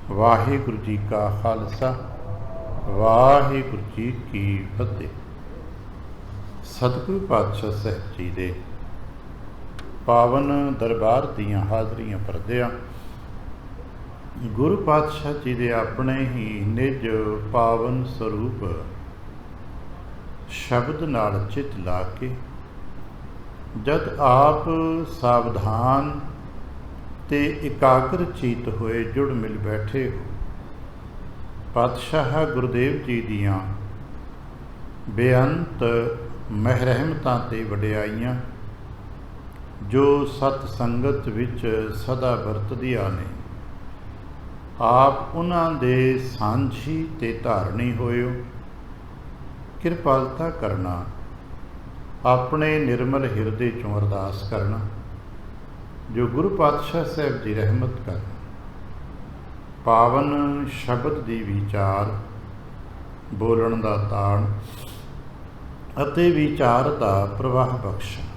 ਵਾਹਿਗੁਰੂ ਜੀ ਕਾ ਖਾਲਸਾ ਵਾਹਿਗੁਰੂ ਜੀ ਕੀ ਫਤਿਹ। ਸਤਿਗੁਰੂ ਪਾਤਸ਼ਾਹ ਸਾਹਿਬ ਜੀ ਦੇ ਪਾਵਨ ਦਰਬਾਰ ਦੀਆਂ ਹਾਜ਼ਰੀਆਂ ਭਰਦਿਆਂ ਗੁਰੂ ਪਾਤਸ਼ਾਹ ਜੀ ਦੇ ਆਪਣੇ ਹੀ ਨਿਜ ਪਾਵਨ ਸਰੂਪ ਸ਼ਬਦ ਨਾਲ ਚਿੱਤ ਲਾ ਕੇ ਜਦ ਆਪ ਸਾਵਧਾਨ ਤੇ ਇਕਾਗਰ ਚੀਤ ਹੋਏ ਜੁੜ ਮਿਲ ਬੈਠੇ ਹੋ, ਪਾਤਸ਼ਾਹ ਗੁਰਦੇਵ ਜੀ ਦੀਆਂ ਬੇਅੰਤ ਮਹਿਰਹਿਮਤਾਂ ਤੇ ਵਡਿਆਈਆਂ ਜੋ ਸਤ ਸੰਗਤ ਵਿੱਚ ਸਦਾ ਵਰਤਦੀਆਂ ਨੇ, ਆਪ ਉਹਨਾਂ ਦੇ ਸਾਂਝੀ ਤੇ ਧਾਰਨੀ ਹੋਇਓ। ਕਿਰਪਾਲਤਾ ਕਰਨਾ, ਆਪਣੇ ਨਿਰਮਲ ਹਿਰਦੇ ਚੋਂ ਅਰਦਾਸ ਕਰਨਾ ਜੋ ਗੁਰੂ ਪਾਤਸ਼ਾਹ ਸਾਹਿਬ ਦੀ ਰਹਿਮਤ ਕਰਨ, ਪਾਵਨ ਸ਼ਬਦ ਦੀ ਵਿਚਾਰ, ਬੋਲਣ ਦਾ ਤਾਣ ਅਤੇ ਵਿਚਾਰ ਦਾ ਪ੍ਰਵਾਹ ਬਖਸ਼ਣ।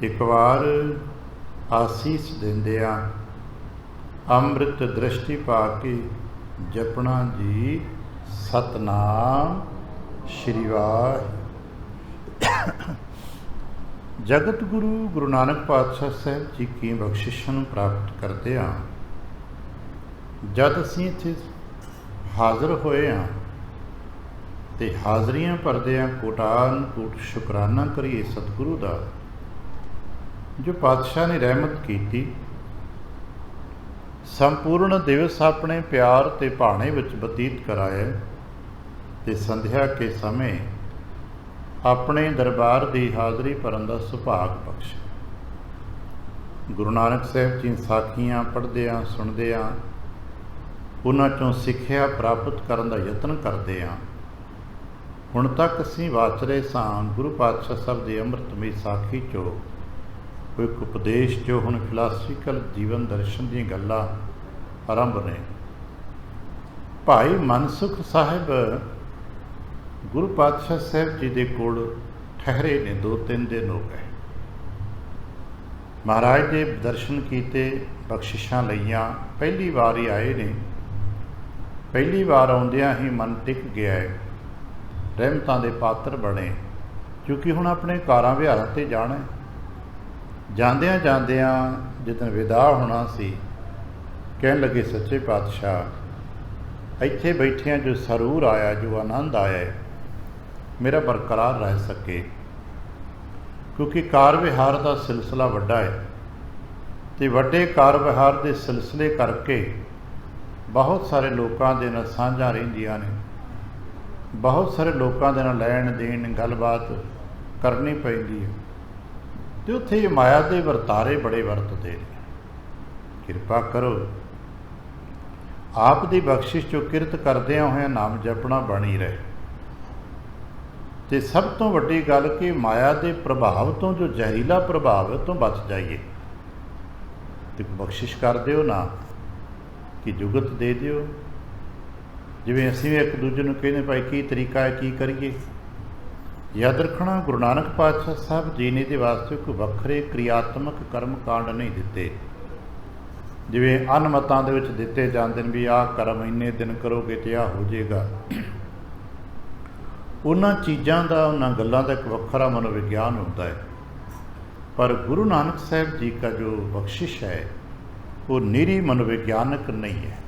ਇੱਕ ਵਾਰ ਆਸੀਸ ਦਿੰਦਿਆਂ ਅੰਮ੍ਰਿਤ ਦ੍ਰਿਸ਼ਟੀ ਪਾ ਕੇ ਜਪਣਾ ਜੀ ਸਤਨਾਮ ਸ਼੍ਰੀ ਵਾਹਿਗੁਰੂ। ਜਗਤ ਗੁਰੂ ਗੁਰੂ ਨਾਨਕ ਪਾਤਸ਼ਾਹ ਸਾਹਿਬ ਜੀ ਕੀ ਬਖਸ਼ਿਸ਼ਾਂ ਨੂੰ ਪ੍ਰਾਪਤ ਕਰਦੇ ਹਾਂ, ਜਦ ਅਸੀਂ ਇੱਥੇ ਹਾਜ਼ਰ ਹੋਏ ਹਾਂ ਤੇ ਹਾਜ਼ਰੀਆਂ ਭਰਦੇ ਹਾਂ, ਕੋਟਾਨ ਕੋਟ ਸ਼ੁਕਰਾਨਾ ਕਰੀਏ ਸਤਿਗੁਰੂ ਦਾ ਜੋ ਪਾਤਸ਼ਾਹ ਨੇ ਰਹਿਮਤ ਕੀਤੀ। ਸੰਪੂਰਨ ਦਿਵਸ ਆਪਣੇ ਪਿਆਰ ਤੇ ਭਾਣੇ ਵਿੱਚ ਬਤੀਤ ਕਰਾਏ ਤੇ ਸੰਧਿਆ ਕੇ ਸਮੇਂ ਆਪਣੇ ਦਰਬਾਰ ਦੀ ਹਾਜ਼ਰੀ ਭਰਨ ਦਾ ਸੁਭਾਗ ਬਖਸ਼ੇ। ਗੁਰੂ ਨਾਨਕ ਸਾਹਿਬ ਜੀ ਸਾਖੀਆਂ ਪੜ੍ਹਦਿਆਂ ਸੁਣਦਿਆਂ ਉਹਨਾਂ ਚੋਂ ਸਿੱਖਿਆ ਪ੍ਰਾਪਤ ਕਰਨ ਦਾ ਯਤਨ ਕਰਦੇ ਹਾਂ। ਹੁਣ ਤੱਕ ਅਸੀਂ ਵਾਚਰੇ ਸਾਂ ਗੁਰੂ ਪਾਤਸ਼ਾਹ ਸਾਹਿਬ ਦੀ ਅੰਮ੍ਰਿਤਮਈ ਸਾਖੀ ਚੋਂ ਕੋਈ ਉਪਦੇਸ਼ ਜੋ ਹੁਣ ਫਿਲਾਸਫੀਕਲ ਜੀਵਨ ਦਰਸ਼ਨ ਦੀਆਂ ਗੱਲਾਂ ਆਰੰਭ ਨੇ। ਭਾਈ ਮਨਸੁਖ ਸਾਹਿਬ ਗੁਰੂ ਪਾਤਸ਼ਾਹ ਸਾਹਿਬ ਜੀ ਦੇ ਕੋਲ ਠਹਿਰੇ ਨੇ, 2-3 ਦਿਨ ਹੋ ਗਏ। ਮਹਾਰਾਜ ਦੇ ਦਰਸ਼ਨ ਕੀਤੇ, ਬਖਸ਼ਿਸ਼ਾਂ ਲਈਆਂ। ਪਹਿਲੀ ਵਾਰ ਹੀ ਆਏ ਨੇ, ਪਹਿਲੀ ਵਾਰ ਆਉਂਦਿਆਂ ਹੀ ਮਨ ਟਿਕ ਗਿਆ ਹੈ, ਰਹਿਮਤਾਂ ਦੇ ਪਾਤਰ ਬਣੇ, ਕਿਉਂਕਿ ਹੁਣ ਆਪਣੇ ਕਾਰਾਂ ਵਿਹਾਰਾਂ 'ਤੇ ਜਾਣਾ। ਜਾਂਦਿਆਂ ਜਾਂਦਿਆਂ ਜਦੋਂ ਵਿਦਾ ਹੋਣਾ ਸੀ, ਕਹਿਣ ਲੱਗੇ ਸੱਚੇ ਪਾਤਸ਼ਾਹ ਇੱਥੇ ਬੈਠਿਆਂ ਜੋ ਸਰੂਰ ਆਇਆ, ਜੋ ਆਨੰਦ ਆਇਆ ਮੇਰਾ ਬਰਕਰਾਰ ਰਹਿ ਸਕੇ, ਕਿਉਂਕਿ ਕਾਰ ਵਿਹਾਰ ਦਾ ਸਿਲਸਿਲਾ ਵੱਡਾ ਹੈ ਅਤੇ ਵੱਡੇ ਕਾਰ ਵਿਹਾਰ ਦੇ ਸਿਲਸਿਲੇ ਕਰਕੇ ਬਹੁਤ ਸਾਰੇ ਲੋਕਾਂ ਦੇ ਨਾਲ ਸਾਂਝਾਂ ਰਹਿੰਦੀਆਂ ਨੇ, ਬਹੁਤ ਸਾਰੇ ਲੋਕਾਂ ਦੇ ਨਾਲ ਲੈਣ ਦੇਣ ਗੱਲਬਾਤ ਕਰਨੀ ਪੈਂਦੀ ਹੈ ਅਤੇ ਉੱਥੇ ਮਾਇਆ ਦੇ ਵਰਤਾਰੇ ਬੜੇ ਵਰਤਦੇ ਨੇ। ਕਿਰਪਾ ਕਰੋ ਆਪ ਦੀ ਬਖਸ਼ਿਸ਼ ਜੋ ਕਿਰਤ ਕਰਦਿਆਂ ਹੋਇਆਂ ਨਾਮ ਜਪਣਾ ਬਣੀ ਰਹੇ। ਅਤੇ ਸਭ ਤੋਂ ਵੱਡੀ ਗੱਲ ਕਿ ਮਾਇਆ ਦੇ ਪ੍ਰਭਾਵ ਤੋਂ, ਜੋ ਜ਼ਹਿਰੀਲਾ ਪ੍ਰਭਾਵ ਹੈ, ਤੋਂ ਬਚ ਜਾਈਏ। ਅਤੇ ਬਖਸ਼ਿਸ਼ ਕਰ ਦਿਓ ਨਾ ਕਿ ਜੁਗਤ ਦੇ ਦਿਓ। ਜਿਵੇਂ ਅਸੀਂ ਵੀ ਇੱਕ ਦੂਜੇ ਨੂੰ ਕਹਿੰਦੇ ਭਾਈ ਕੀ ਤਰੀਕਾ ਹੈ, ਕੀ ਕਰੀਏ। ਯਾਦ ਰੱਖਣਾ ਗੁਰੂ ਨਾਨਕ ਪਾਤਸ਼ਾਹ ਸਾਹਿਬ ਜੀ ਨੇ ਇਹਦੇ ਵਾਸਤੇ ਕੋਈ ਵੱਖਰੇ ਕਿਰਿਆਤਮਕ ਕਰਮ ਕਾਂਡ ਨਹੀਂ ਦਿੱਤੇ, ਜਿਵੇਂ ਅਨਮਤਾਂ ਦੇ ਵਿੱਚ ਦਿੱਤੇ ਜਾਂਦੇ ਨੇ ਵੀ ਆਹ ਕਰਮ ਇੰਨੇ ਦਿਨ ਕਰੋਗੇ ਤੇ ਆਹ ਹੋ ਜਾਏਗਾ। ਉਹਨਾਂ ਚੀਜ਼ਾਂ ਦਾ, ਉਹਨਾਂ ਗੱਲਾਂ ਦਾ ਇੱਕ ਵੱਖਰਾ ਮਨੋਵਿਗਿਆਨ ਹੁੰਦਾ ਹੈ। ਪਰ ਗੁਰੂ ਨਾਨਕ ਸਾਹਿਬ ਜੀ ਦਾ ਜੋ ਬਖਸ਼ਿਸ਼ ਹੈ ਉਹ ਨਿਰੀ ਮਨੋਵਿਗਿਆਨਕ ਨਹੀਂ ਹੈ,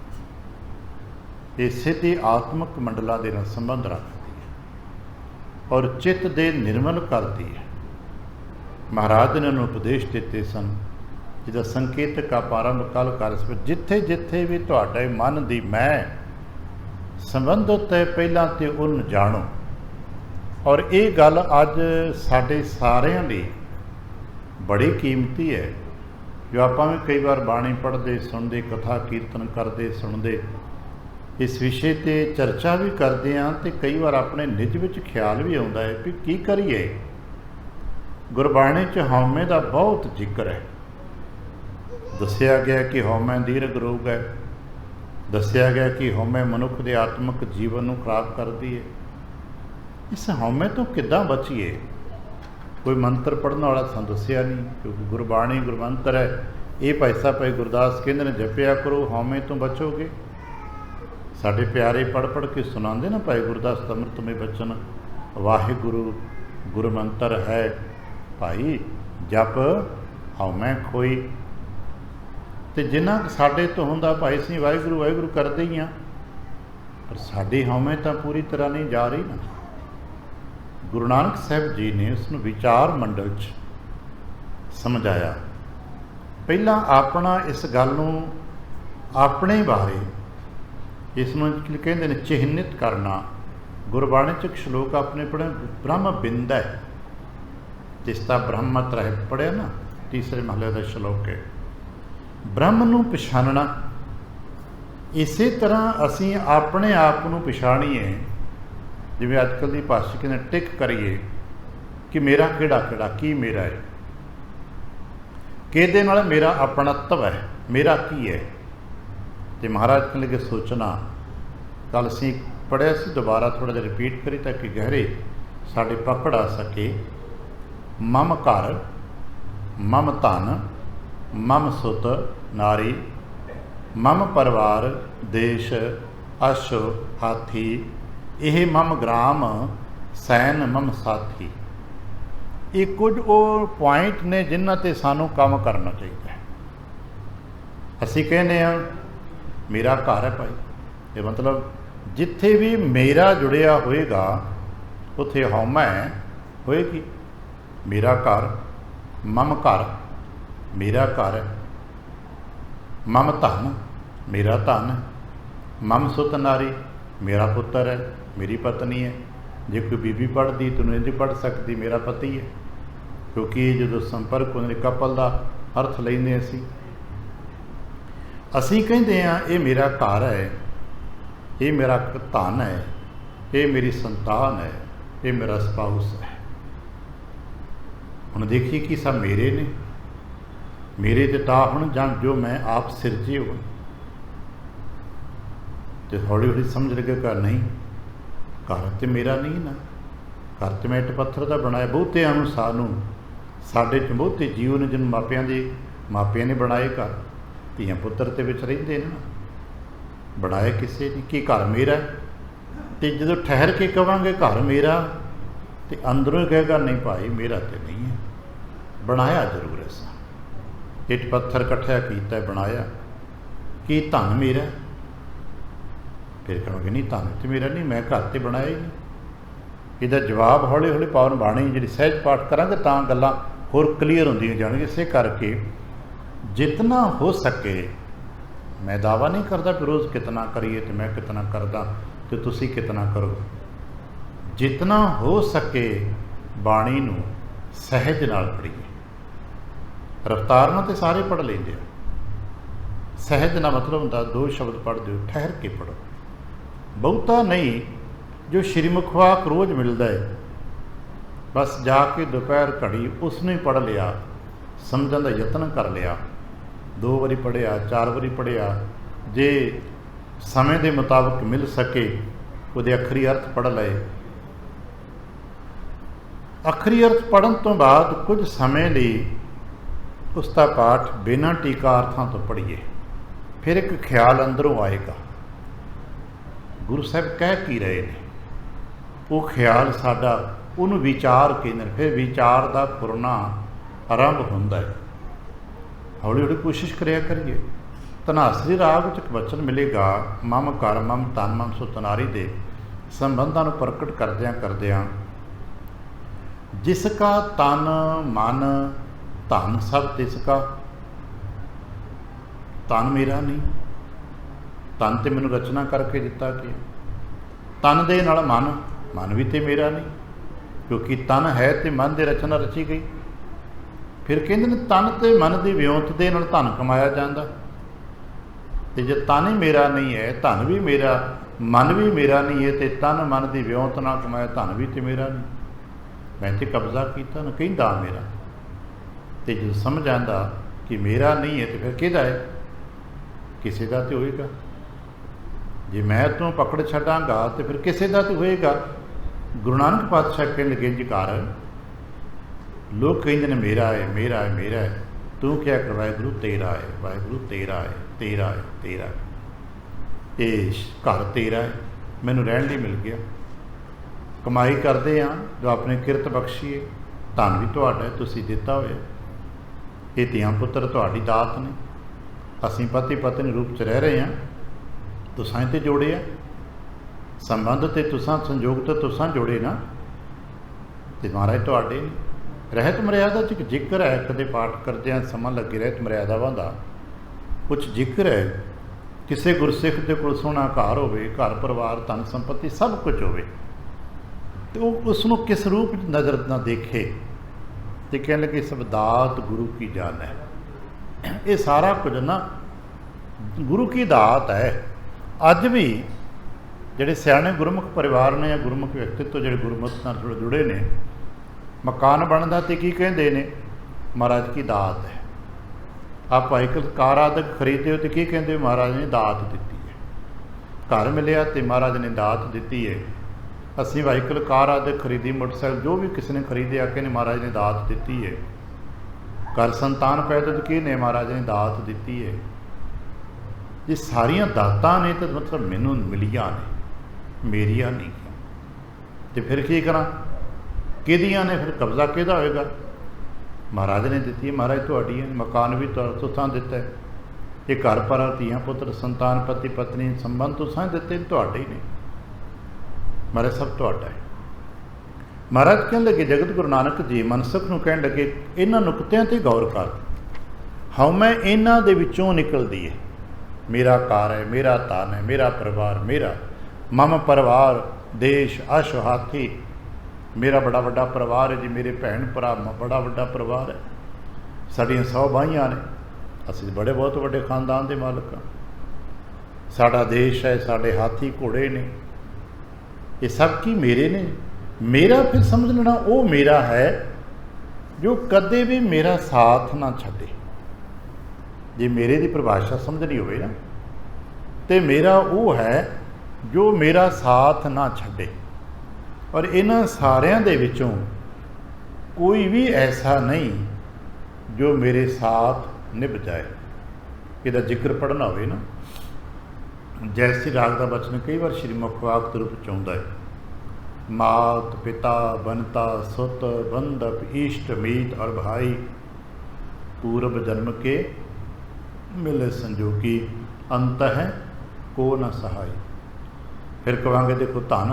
ਇਹ ਸਿੱਧੇ ਆਤਮਿਕ ਮੰਡਲਾਂ ਦੇ ਨਾਲ ਸੰਬੰਧ ਰੱਖਦੀ ਹੈ ਔਰ ਚਿੱਤ ਦੇ ਨਿਰਮਲ ਕਰਦੀ ਹੈ। ਮਹਾਰਾਜ ਨੇ ਨੂੰ ਉਪਦੇਸ਼ ਦਿੱਤੇ ਸਨ, ਜਿਹਦਾ ਸੰਕੇਤਕ ਆਰੰਭ ਕੱਲ੍ਹ ਕਰ ਸਕ, ਜਿੱਥੇ ਜਿੱਥੇ ਵੀ ਤੁਹਾਡੇ ਮਨ ਦੀ ਮੈਂ ਸੰਬੰਧਿਤ ਹੈ ਪਹਿਲਾਂ ਤੇ ਉਹਨੂੰ ਜਾਣੋ। ਔਰ ਇਹ ਗੱਲ ਅੱਜ ਸਾਡੇ ਸਾਰਿਆਂ ਲਈ ਬੜੀ ਕੀਮਤੀ ਹੈ, ਜੋ ਆਪਾਂ ਵੀ ਕਈ ਵਾਰ ਬਾਣੀ ਪੜ੍ਹਦੇ ਸੁਣਦੇ, ਕਥਾ ਕੀਰਤਨ ਕਰਦੇ ਸੁਣਦੇ, ਇਸ ਵਿਸ਼ੇ 'ਤੇ ਚਰਚਾ ਵੀ ਕਰਦੇ ਹਾਂ ਅਤੇ ਕਈ ਵਾਰ ਆਪਣੇ ਨਿੱਜ ਵਿੱਚ ਖਿਆਲ ਵੀ ਆਉਂਦਾ ਹੈ ਵੀ ਕੀ ਕਰੀਏ। ਗੁਰਬਾਣੀ 'ਚ ਹਉਮੈ ਦਾ ਬਹੁਤ ਜ਼ਿਕਰ ਹੈ। ਦੱਸਿਆ ਗਿਆ ਕਿ ਹਉਮੈ ਦੀਰਘ ਰੋਗ ਹੈ, ਦੱਸਿਆ ਗਿਆ ਕਿ ਹਉਮੈ ਮਨੁੱਖ ਦੇ ਆਤਮਿਕ ਜੀਵਨ ਨੂੰ ਖਰਾਬ ਕਰਦੀ ਹੈ। ਇਸ ਹਉਮੈ ਤੋਂ ਕਿੱਦਾਂ ਬਚੀਏ? ਕੋਈ ਮੰਤਰ ਪੜ੍ਹਨ ਵਾਲਾ ਸਾਨੂੰ ਦੱਸਿਆ ਨਹੀਂ, ਕਿਉਂਕਿ ਗੁਰਬਾਣੀ ਗੁਰਮੰਤਰ ਹੈ, ये भाई साहब भाई गुरदास कहते हैं जपिया करो हौमे तो बचोगे। साढ़े प्यारे पढ़ पढ़ के सुनाते ना भाई गुरदास अमृत में बचन, वाहिगुरु गुरु मंत्र है भाई जप हौमै खोई। तो जिन्ना साढ़े तो होंदा भाई असीं वाहिगुरु वाहिगुरु करते ही हाँ, पर साड़ी हौमै तो पूरी तरह नहीं जा रही ना। गुरु नानक साहब जी ने उसनूं विचार मंडल च समझाया। पहला अपना इस गल नूं अपने बारे इसनूं कहते हैं चिन्हित करना। गुरबाणी च एक श्लोक अपने पढ़े ब्रह्म बिंद है, जिसका ब्रह्म त्रह पढ़िया ना, तीसरे महले का श्लोक है। ब्रह्म नूं पछाणना, इस तरह असीं अपने आप नूं पछाणीए जिवें अजकल की भाषा कहते टिक करिए कि मेरा किहड़ा किहड़ा की मेरा है, किहदे नाल मेरा अपनत्व है, मेरा की है। तो महाराज कहने लगे सोचना, कल असीं पढ़िया सी, दोबारा थोड़ा जिहा रिपीट करी ताकि गहरे साडे पकड़ आ सके। मम घर मम धन मम सुत नारी, मम परिवार देश अश्व हाथी, यह मम ग्राम सैन मम साथी। ये कुछ वो पॉइंट ने जिन्हां ते सानू काम करना चाहिए। असीं कहने मेरा घर है भाई, ये मतलब जिथे भी मेरा जुड़िया होएगा उत्थे हौमै होएगी। मेरा घर मम घर मेरा घर है, मम धन मेरा धन, मम सुत नारी मेरा पुत्र है, मेरी पत्नी है। जे कोई बीबी पढ़ती तो नहीं पढ़ सकती, मेरा पति है, क्योंकि जो संपर्क होने कपल का अर्थ लेंदे असीं कहते हैं ये मेरा घर है, ये मेरा धन है, ये मेरी संतान है, ये मेरा स्पाउस है। हुण देखिए कि सब मेरे ने, मेरे ते ता हुण जां जो मैं आप सिरजे हो। तो हौली हौली समझ लगे घर नहीं, घर तो मेरा नहीं ना, घर तो मैं इट पत्थर का बनाया। बहुतिਆਂ ਨੂੰ सानू साढ़े च बहुते जीव ने जिन मापिਆਂ ने बनाए घर, ਧੀਆਂ पुत्र ते विच रहिंदे ने ना, बनाए किसी ने कि घर मेरा। तो जो ठहर के कहांगे घर मेरा, तो अंदरों ही कहेगा नहीं भाई मेरा तो नहीं है, बनाया जरूर ऐसा, इट पत्थर इकट्ठा किया बनाया कि धन मेरा। फिर कहोगे नहीं धन तो मेरा नहीं, मैं घर तो बनाया ही नहीं। इसका जवाब हौली हौली पावन बाणी जी सहज पाठ करांगे तां गल्लां होर क्लीयर होंदियां जाणगियां। इसे करके जितना हो सके, मैं दावा नहीं करता कि रोज़ कितना करिए तो मैं कितना करदा तो तुसी कितना करो, जितना हो सके बाणी नूं सहज नाल पढ़िए। रफ्तार नाल तो सारे पढ़ लेंदे आ, सहज ना मतलब हुंदा 2 शब्द पढ़ दो, ठहर के पढ़ो, बहुता नहीं। जो श्रीमुखवाक रोज़ मिलता है बस जाके दोपहर घड़ी उसने ही पढ़ लिया, समझण का यत्न कर लिया, 2 बारी पढ़िया 4 बारी पढ़िया, जे समय के मुताबिक मिल सके उहदे अखरी अर्थ पढ़ लए। अखरी अर्थ पढ़न तो बाद कुछ समय लिए उसका पाठ बिना टीका अर्थां तो पढ़िए, फिर एक ख्याल अंदरों आएगा गुरु साहब कह की रहे हैं, वो ख्याल साडा उन्होंने विचार केंद्र, फिर विचार का फुरना आरंभ होंदा है। हौली हौली कोशिश करिया करिए। धनासरी राग च वचन मिलेगा, मम घर मम धन मम सुत नारी दे संबंधां नूं प्रकट करदियां करदियां, जिसका तन मन धन सब तिसका। तन मेरा नहीं, तन तो मैनूं रचना करके दिता कि तन दे नाल मन, मन भी तो मेरा नहीं, क्योंकि तन है तो मन की रचना रची गई। फिर कहते हैं तन तो मन की विਉਂਤ दे नाल धन कमाया जाता, तो जे तन ही मेरा नहीं है, धन भी मेरा, मन भी मेरा नहीं है, तो तन मन की विਉਂਤ ना कमाया, धन भी तो मेरा नहीं, मैं तो कब्जा किया ना कहता मेरा। तो जो समझ आता कि मेरा नहीं है तो फिर किहदा है, किसी का तो होएगा। जे मैं तो पकड़ छड्डांगा तो फिर किसी का तो होएगा। गुरु नानक पातशाह कहने लगे जी घर लोग कहिंदे ने मेरा है मेरा है मेरा है, तू क्या कर वाहिगुरू तेरा है, वाहिगुरू तेरा है, तेरा है, तेरा है, ये घर तेरा है, मैनू रहन लई मिल गया। कमाई करते हाँ जो अपने किरत बख्शीए, धन भी तुहाडा है, तुसीं दिता होया, ये धियां पुत्तर तुहाडी दात ने, असीं पति पत्नी रूप च रह रहे हैं, तुसां ही ते जोड़े आ, संबंध ते तुसां, संयोग तो तुसां जोड़े ना, ते महाराज तुहाडे ने। रहत मर्यादा च एक जिक्र है, कदे पाठ करदे समा लगे रहत मर्यादावां दा कुछ जिक्र है, किसी गुरसिख दे कोल सोहना घर होवे, घर परिवार धन संपत्ति सब कुछ होवे, तो उसनों किस रूप नज़र ना देखे, तो कहने लगे सब दात गुरु की जान है। ये सारा कुछ ना गुरु की दात है। अज भी ਜਿਹੜੇ ਸਿਆਣੇ ਗੁਰਮੁਖ ਪਰਿਵਾਰ ਨੇ ਜਾਂ ਗੁਰਮੁਖ ਵਿਅਕਤੀਤਵ ਜਿਹੜੇ ਗੁਰਮਤਿ ਨਾਲ ਜੁੜੇ ਨੇ, ਮਕਾਨ ਬਣਦਾ ਤੇ ਕੀ ਕਹਿੰਦੇ ਨੇ, ਮਹਾਰਾਜ ਕੀ ਦਾਤ ਹੈ। ਆਪ ਵਾਹੀਕਲ ਕਾਰ ਆਦਿਕ ਖਰੀਦੇ ਹੋ ਤੇ ਕੀ ਕਹਿੰਦੇ, ਮਹਾਰਾਜ ਨੇ ਦਾਤ ਦਿੱਤੀ ਹੈ। ਘਰ ਮਿਲਿਆ ਤੇ ਮਹਾਰਾਜ ਨੇ ਦਾਤ ਦਿੱਤੀ ਹੈ। ਅਸੀਂ ਵਾਹੀਕਲ ਕਾਰ ਆਦਿਕ ਖਰੀਦੀ, ਮੋਟਰਸਾਈਕਲ ਜੋ ਵੀ ਕਿਸੇ ਨੇ ਖਰੀਦਿਆ ਕਿ ਨੇ ਮਹਾਰਾਜ ਨੇ ਦਾਤ ਦਿੱਤੀ ਹੈ। ਘਰ ਸੰਤਾਨ ਪੈਦਾ ਕੀ ਨੇ, ਮਹਾਰਾਜ ਨੇ ਦਾਤ ਦਿੱਤੀ ਹੈ। ये सारिया दातां ने तो मतलब मैनू मिलिया ने, मेरिया नहीं। तो फिर की करा, किहदियां ने, फिर कब्जा किहदा होएगा, महाराज ने दिती, महाराज तुहाडी है। मकान भी तुसां दिता है, ये घर पर धियां पुत्र संतान पति पत्नी संबंध तुसां दिते, तुहाडे ही ने, महाराज सब तुहाडा है। महाराज कहन लगे, जगत गुरु नानक जी मनसुख नूं कहन लगे, इन्हां नुकतिआं ते गौर कर, हउमैं इन्हां दे विचों निकलदी है। मेरा कार है, मेरा तान है, मेरा परिवार, मेरा मम परिवार देश अश हाथी, मेरा बड़ा वड्डा परिवार है जी, मेरे भैन भरा बड़ा वड्डा परिवार है, साड़ियाँ 100 बाहियाँ ने, असीं बड़े बहुत वड्डे खानदान के मालक हाँ, साड़ा देश है, साढ़े हाथी घोड़े ने, ये सब की मेरे ने। मेरा फिर समझ लेना वो मेरा है जो कदे भी मेरा साथ ना छड्डे। जे मेरे की परिभाषा समझनी होवे ना, तो मेरा वो है जो मेरा साथ ना छड्डे। और इन्हां सारियां दे विचों कोई भी ऐसा नहीं जो मेरे साथ निभ जाए। इहदा जिक्र पढ़ना होवे ना, जैसे राग का बचन कई बार श्री मुखवाक के रूप च आउंदा है, मात पिता बनता सुत बंधप इष्ट मीत और भाई, पूर्व जन्म के मिले संजोगी, अंत है को न सहाय। फिर कहांगे देखो, धन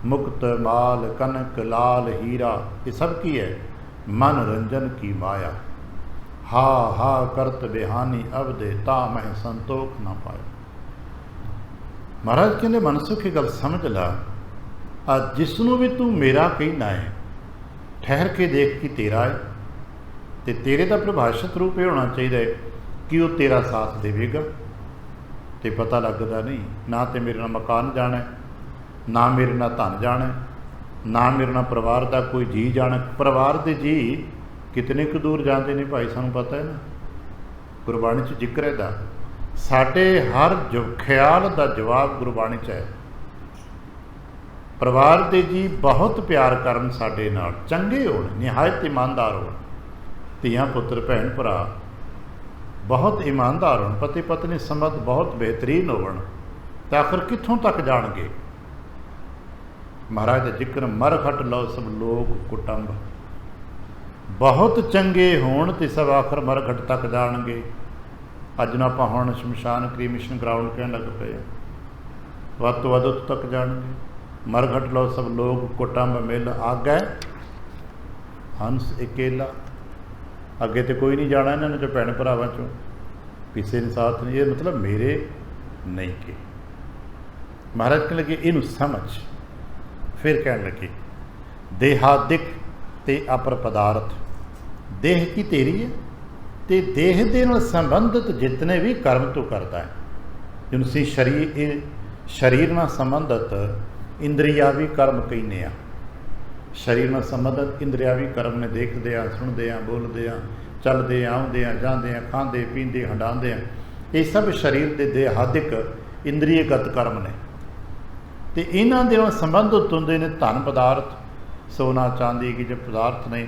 मुक्त माल कनक लाल हीरा, ये सब की है मन रंजन की माया, हा हा करत बेहानी अब दे ता मह संतोख ना पाए। महाराज कहते मनसुख की गल समझ ला, जिसनों भी तू मेरा कहना है, ठहर के देख कि तेरा है, तो तेरे का परिभाषित रूप ये होना चाहिए कि वो तेरा साथ देगा। तो पता लगता नहीं, ना तो मेरे नाल मकान जाना है, ना मेरे नाल धन जाना है, ना मेरे नाल परिवार का कोई जी जाना। परिवार के जी कितने कुछ दूर जाते हैं भाई, सानू पता है ना, गुरबाणी च जिक्र है, साडे हर जो ख्याल का जवाब गुरबाणी च है। परिवार के जी बहुत प्यार करन साडे नाल, चंगे होण, निहायत ईमानदार होण, धियां पुत्र भैन भरा बहुत ईमानदार होण, पति पत्नी संबंध बहुत बेहतरीन होवन, तो आखिर कित्थों तक जाणगे। महाराज का जिक्र, मर खट लो सब लोग कुटुंब, बहुत चंगे होण ते सब आखिर मर खट तक जाणगे। अज ना आपां हुण शमशान क्रीमेशन ग्राउंड कहण लग पए, वध तो वध उत्त तक जाणगे। मर खट लो सब लोग कुटुंब मिल आगै हंस अकेला, अगे तो कोई नहीं जाना इन्होंने जो भैन भरावां चों, किसी ने साथ नहीं, ये मतलब मेरे नहीं के। महाराज कहने लगे इनू समझ। फिर कहने लगे, देहादिक ते अपर पदार्थ, देह की तेरी है, ते देह दे नाल संबंधित जितने भी कर्म तू करता है, जिनसे शरीर नाल संबंधित इंद्रियावी कर्म कहने आ। शरीर नाल संबंधित इंद्रियावी कर्म ने, देखते हैं, सुनते हैं, बोलते हैं, चलते हैं, आउंदे हैं, जाते हैं, खाते पीते हंडाते हैं, ये सब शरीर के देहादिक इंद्रियगत कर्म ने। तो इन्हां दे नाल संबंधित होंदे ने धन पदार्थ, सोना चांदी की जो पदार्थ ने,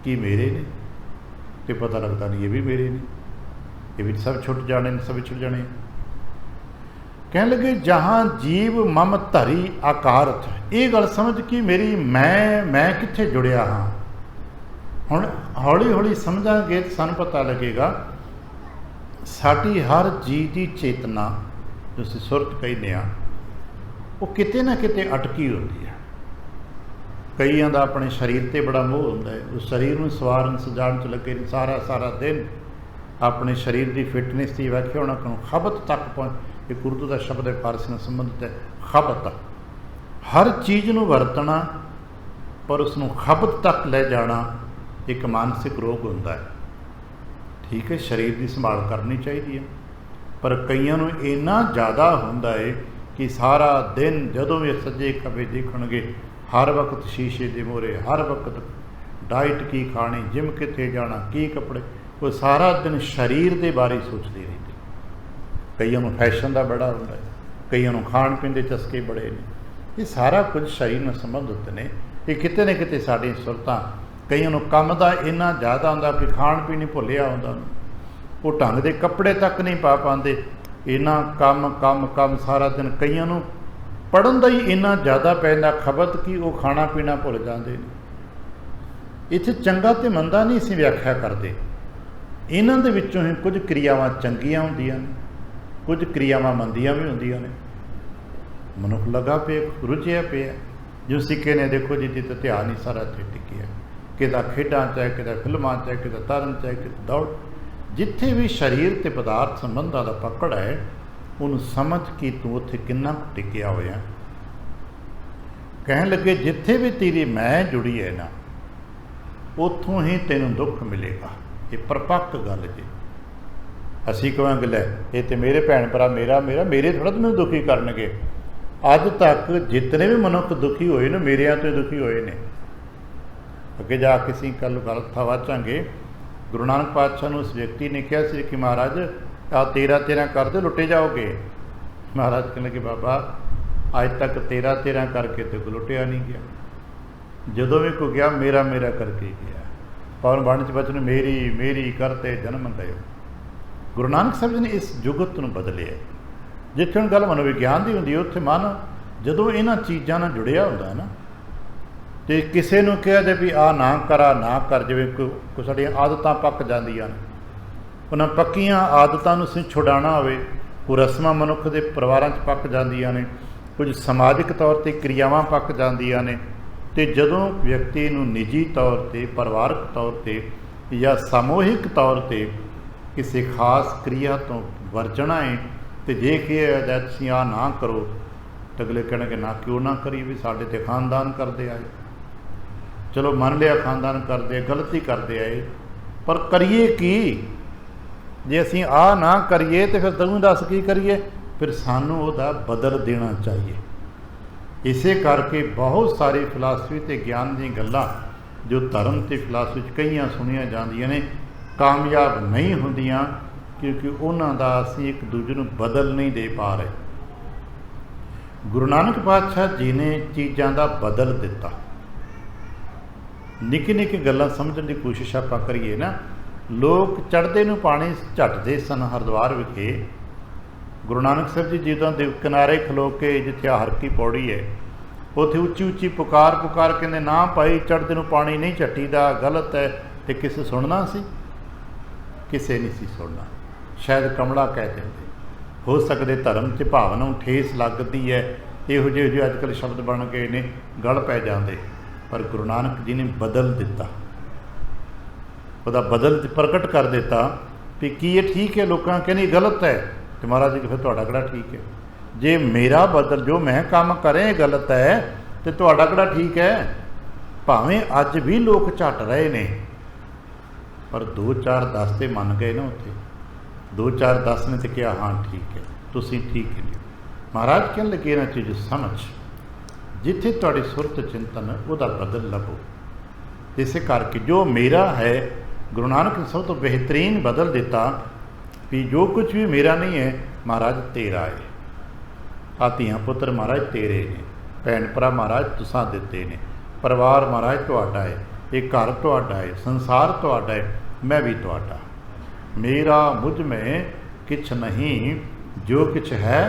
कि मेरे ने। तो पता लगता नहीं ये भी मेरे ने, ये भी सब छुट जाने, सब छुट जाने। कहने लगे जहाँ जीव मम धरी आकारत, ये गल समझ कि मेरी मैं कित्थे जुड़िया हाँ। हुण हौली हौली समझांगे तो सानूं पता लगेगा साडी हर जीव की चेतना जो असीं सुरत कहने आ, वो किते ना किते अटकी होती है। कईयां दा अपने शरीर ते बड़ा मोह हुंदा है, उस शरीर नूं सवारन सजाउण च लगे ने, सारा सारा दिन अपने शरीर की फिटनेस की व्याख्या होना करूँ खबत तक पहुँच। एक उर्दू का शब्द है, फारसी नाल संबंधित है, खबत। हर चीज़ नूं वरतना पर उसनूं खबत तक ले जाना एक मानसिक रोग हुंदा है। ठीक है, शरीर की संभाल करनी चाहिए, पर कईयां नूं इन्ना ज़्यादा हुंदा है कि सारा दिन जदों भी सज्जे खब्बे देखणगे हर वक्त शीशे के मोहरे, हर वक्त डाइट की खानी, जिम कित्थे जाना, की कपड़े, वो सारा दिन शरीर के बारे सोचते रहते। कईयों नूं फैशन का बड़ा हुंदा है, कईयों नूं खाण पीण के चस्के बड़े ने। ये सारा कुछ शरीर नाल संबंधित ने। ये किते न किते साडी सुरतां, कईयों नूं काम का इन्ना ज़्यादा हुंदा कि खाण पीण ही भुलिया हुंदा, वो ढंग के कपड़े तक नहीं पा पाते, इन्ना काम काम काम सारा दिन। कईयों नूं पढ़न का ही इन्ना ज़्यादा पैंदा खबत कि वो खाना पीना भुल जाते हैं। इत्थे चंगा तो मंदा नहीं असीं व्याख्या करते, इन्हां दे विचों ही कुछ क्रियावां चंगियां हुंदियां ने, कुछ क्रियावां मंदियां भी हुंदियां ने। मनुख लगा पे रुझिया पिया, जो सिक्के ने देखो जी तो ध्यान ही सारा इत्थे टिकिया, किदा खेडां चाहे किदा फिल्मां चाहे किदा तरन चाहे किदा दौड़, जिथे भी शरीर ते पदार्थ संबंधां दा पकड़ है उन्होंने समझ कि तू उत्थे किन्ना टिकिया होया। कहन लगे जिथे भी तेरी मैं जुड़ी है ना, उत्थों ही तेनों दुख मिलेगा। ये परपक्क गल जी। असीं कहांगे लै ये तो मेरे भैन भरा मेरा मेरा मेरे थोड़ा तो मैनूं दुखी करनगे। अज तक जितने भी मनुख दुखी होए ने मेरिਆਂ तो दुखी होए ने। अगे जाके असीं कल गल वाचांगे, गुरु नानक पातशाह नूं उस व्यक्ति ने कहा सी कि महाराज आ तेरा तेरा कर दो लुटे जाओगे। महाराज कहने लगे बाबा अज तक तेरा तेरा करके तो कोई लुटिया नहीं गया, जदों भी कोई गया मेरा मेरा करके गया। पवन बाणी च बचन मेरी मेरी करते जन्म गए। गुरु नानक साहब जी ने इस जुगत नूं बदलिया। जिथे हुण गल मनोविग्यान की हुंदी है उत्थे मन जदों इन्हां चीज़ां नाल जुड़िया हुंदा ना, तो किसी नूं कहा जाए भी आ ना कर आ ना कर, जिवें कोई साडीआं आदतां पक जांदियां ने, उन्हां पक्कियां आदतां नूं असीं छुड़ाउणा होवे, कोई रस्मां मनुख दे परिवारां च पक जांदियां ने, कुछ समाजिक तौर ते क्रियावां पक जांदियां ने। तो जदों व्यक्ति नूं निजी तौर ते, परिवारक तौर ते या सामूहिक तौर ते किसी खास क्रिया तो वरजना है, तो जे कि तुसीं आ ना करो तो अगले कहणगे ना क्यों ना करिए, भी साडे ते खानदान करते आए। चलो मन लिया खानदान करते, गलती करते आए, पर करिए की जे असीं आ ना करिए तो फिर तूं दस की करिए, फिर सानूं उहदा बदल देना चाहिए। इसे करके बहुत सारी फिलासफी ते ज्ञान दी गल्लां जो धर्म ते फिलासफी कईयां सुनिया जांदियां ने, कामयाब नहीं होंदियां, क्योंकि उन्हां दा असीं एक दूजे नूं बदल नहीं दे पा रहे। गुरु नानक पातशाह जी ने चीज़ां दा बदल दिता। निक्की निक्की गल्लां समझण दी कोशिश आपां करिए ना। लोग चढ़दे नूं पानी झटदे सन हरिद्वार विखे। गुरु नानक साहब जी जिदों दे किनारे खलो के जिथे हर की पौड़ी है, उत्थे उच्ची उच्ची पुकार पुकार कहंदे ना भाई चढ़दे नूं पानी नहीं झट्टीदा, गलत है। तो किसे सुनना सी? किसे नहीं सी सुनना। शायद कमला कह देंदे, हो सकदे धर्म च भावना ठेस लगदी है, इहो ਜਿਹੇ जो अजकल शब्द बन गए ने गल पै जाते, पर गुरु नानक जी ने बदल दिता, ਉਹਦਾ बदल प्रगट कर दिता भी की ये ठीक है। लोगों कहने गलत है, तो महाराज जी फिर तुहाडा किहड़ा ठीक है? जे मेरा बदल जो मैं काम करें गलत है तो तुहाडा किहड़ा ठीक है? भावें अज भी लोग झट रहे ने, पर 2-4-10 तो मन गए ना, उत्थे 2-4-10 ने तो कहा हाँ ठीक है, तुसीं ठीक है। महाराज कहने लगे इन्हां चीज़ समझ, जिथे तुहाडी सुरत चिंतन उहदा बदल लभो। इसे करके जो मेरा है गुरु नानक ने सब तो बेहतरीन बदल दिता भी जो कुछ भी मेरा नहीं है महाराज तेरा है। आ धीआं पुत्र महाराज तेरे ने, भैन भरा महाराज तुसां दिते ने, परिवार महाराज तुहाडा है, ये घर तुहाडा है, संसार तुहाडा है, मैं भी तुहाडा, मेरा मुझ में किछ नहीं, जो किछ है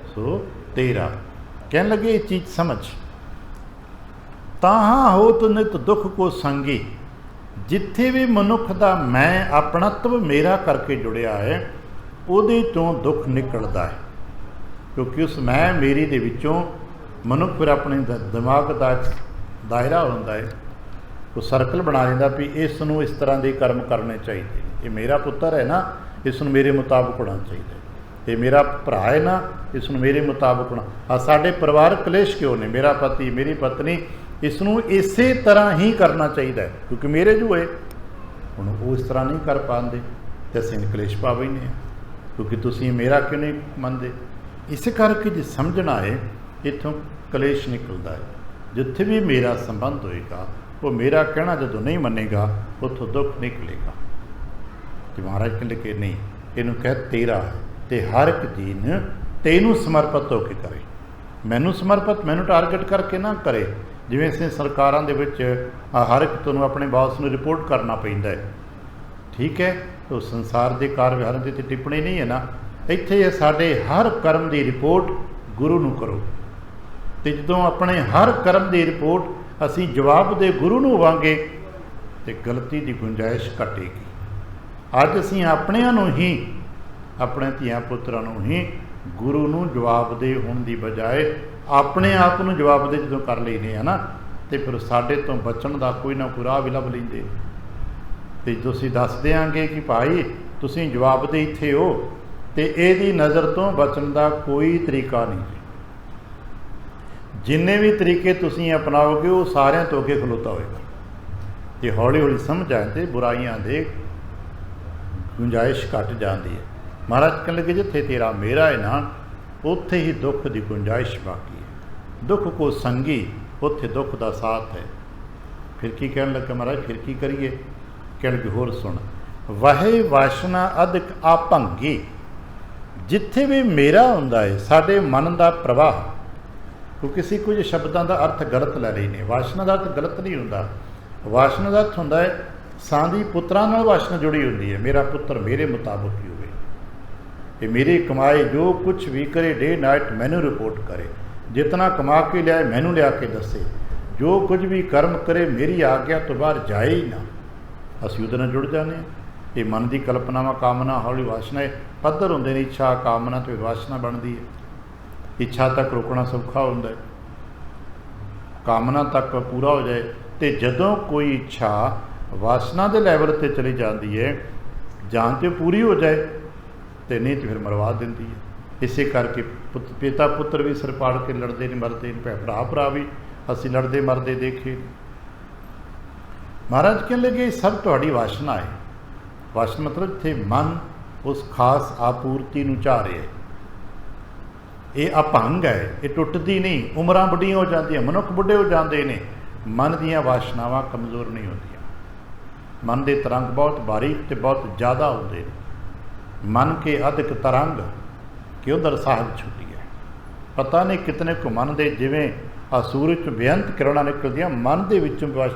सो तेरा। कहने लगे ये चीज़ समझ, ताहां होत नित दुख को संगी, जिथे भी मनुख दा मैं अपनत्व मेरा करके जुड़िया है, ਉਹਦੇ ਤੋਂ दुख निकलता है। क्योंकि उस मैं मेरी दे विचों मनुख फिर अपने दिमाग का दायरा होता है, वो सर्कल बना लेंदा भी इस नूं इस तरह के कर्म करने चाहिए, ये मेरा पुत्र है ना, इसनूं मेरे मुताबिक होना चाहिए, ये मेरा भरा है ना, इसनूं मेरे मुताबिक होना। साडे परिवार कलेश क्यों ने, मेरा पति मेरी पत्नी, इसनूं इसे तरह ही करना चाहिए क्योंकि मेरे जो है हुण वो इस तरह नहीं कर पाते तो असीं कलेश पा बैठे हैं, क्योंकि तुसीं मेरा क्यों नहीं मनते। इस करके जो समझना है, इत्थों कलेश निकलता है। जिथे भी मेरा संबंध होएगा, वो मेरा कहना जो नहीं मनेगा, उत्थों दुख निकलेगा। तो महाराज कहते कि नहीं, इनू कह तेरा है, तो हर एक जी तेनू समर्पित होकर करे, मैनू समर्पित, मैनू टारगेट करके ना करे। जिवें असीं सरकारां दे विच हर एक तुहानूं अपने बॉस नूं रिपोर्ट करना पैंदा है, ठीक है, तो संसार के कार व्यवहार की टिप्पणी नहीं है ना, इत्थे साडे हर कर्म की रिपोर्ट गुरु नूं करो। तो जदों अपने हर कर्म की रिपोर्ट असीं जवाब दे गुरु नूं होवांगे तो गलती की गुंजाइश घटेगी। अज असीं अपणिआं नूं ही, अपने धीआं पुत्रां नूं ही गुरु नूं जवाब दे होण दी बजाय अपने आप नूं जवाब दे जदों कर लैंदे आ ना, तो फिर साडे तो बचण दा कोई ना कोई राह भी लभ लैंदे। तो तुसीं दस देंगे कि भाई तुसीं जवाब दे इत्थे हो, तो यदी नज़र तो बचन का कोई तरीका नहीं। जिन्ने भी तरीके तुसीं अपनाओगे वो सारिਆਂ तो अगे खलोता होएगा। तो हौली हौली समझ आए तो बुराइयां दे गुंजाइश घट जाती है। महाराज कहने लगे जिथे तेरा मेरा है ना, उत्थे ही दुख की गुंजाइश बाकी है। दुख को संगी, उत्थे दुख का साथ है। फिर की कहने लगे महाराज, फिर की करिए? कहने लगे होर सुन, वहे वासना अधिक आपंगी, जिथे भी मेरा हुंदा है साडे मन का प्रवाह। तो किसी कुछ शब्दों का अर्थ गलत ले रहे हैं। वासना का अर्थ गलत नहीं होंदा। वासना का अर्थ होंदा है सांदी पुत्रां नाल वासना जुड़ी होंदी है, मेरा पुत्र मेरे मुताबिक ही होवे, ये मेरी कमाए जो कुछ भी करे डे नाइट मैनू रिपोर्ट करे, जितना कमा के लिया मैनू लिया के दसे, जो कुछ भी कर्म करे मेरी आग्या तो बाहर जाए ही ना। असीं उहदे नाल जुड़ जाने। ये मन की कल्पनावां कामना हौली वासना पद्धर होंदे ने, इच्छा कामना तो वासना बनती है। इच्छा तक रोकना सौखा होंदा है, कामना तक पूरा हो जाए। तो जदों कोई इच्छा वासना के लैवल पर चली जाती है, जान तो पूरी हो जाए तो नहीं तो फिर मरवा देती है। इसे करके पिता पुत्र भी सिर पाड़ के लड़ते नहीं मरते, भरा भरा भी असीं लड़ते मरते देखे। महाराज कहने लगे सब तुहाड़ी वासना है। वासना मतलब थे मन उस खास आपूर्ति नूं चाह रहे है। ये अपंग है, ये टुटती नहीं, उम्रां बुढ़ियां हो जाती, मनुख बुढ़े हो जाते हैं, मन दीयां वासनावां कमज़ोर नहीं होंदियां। मन के तरंग बहुत बारीक तो बहुत ज़्यादा होंदे ने। मन के अधिक तरंग कि उधर साहब छुट्टी है, पता नहीं कितने को मन दे जिवें आ सूरज चों बेअंत किरणां निकलदियां, मन दे विचों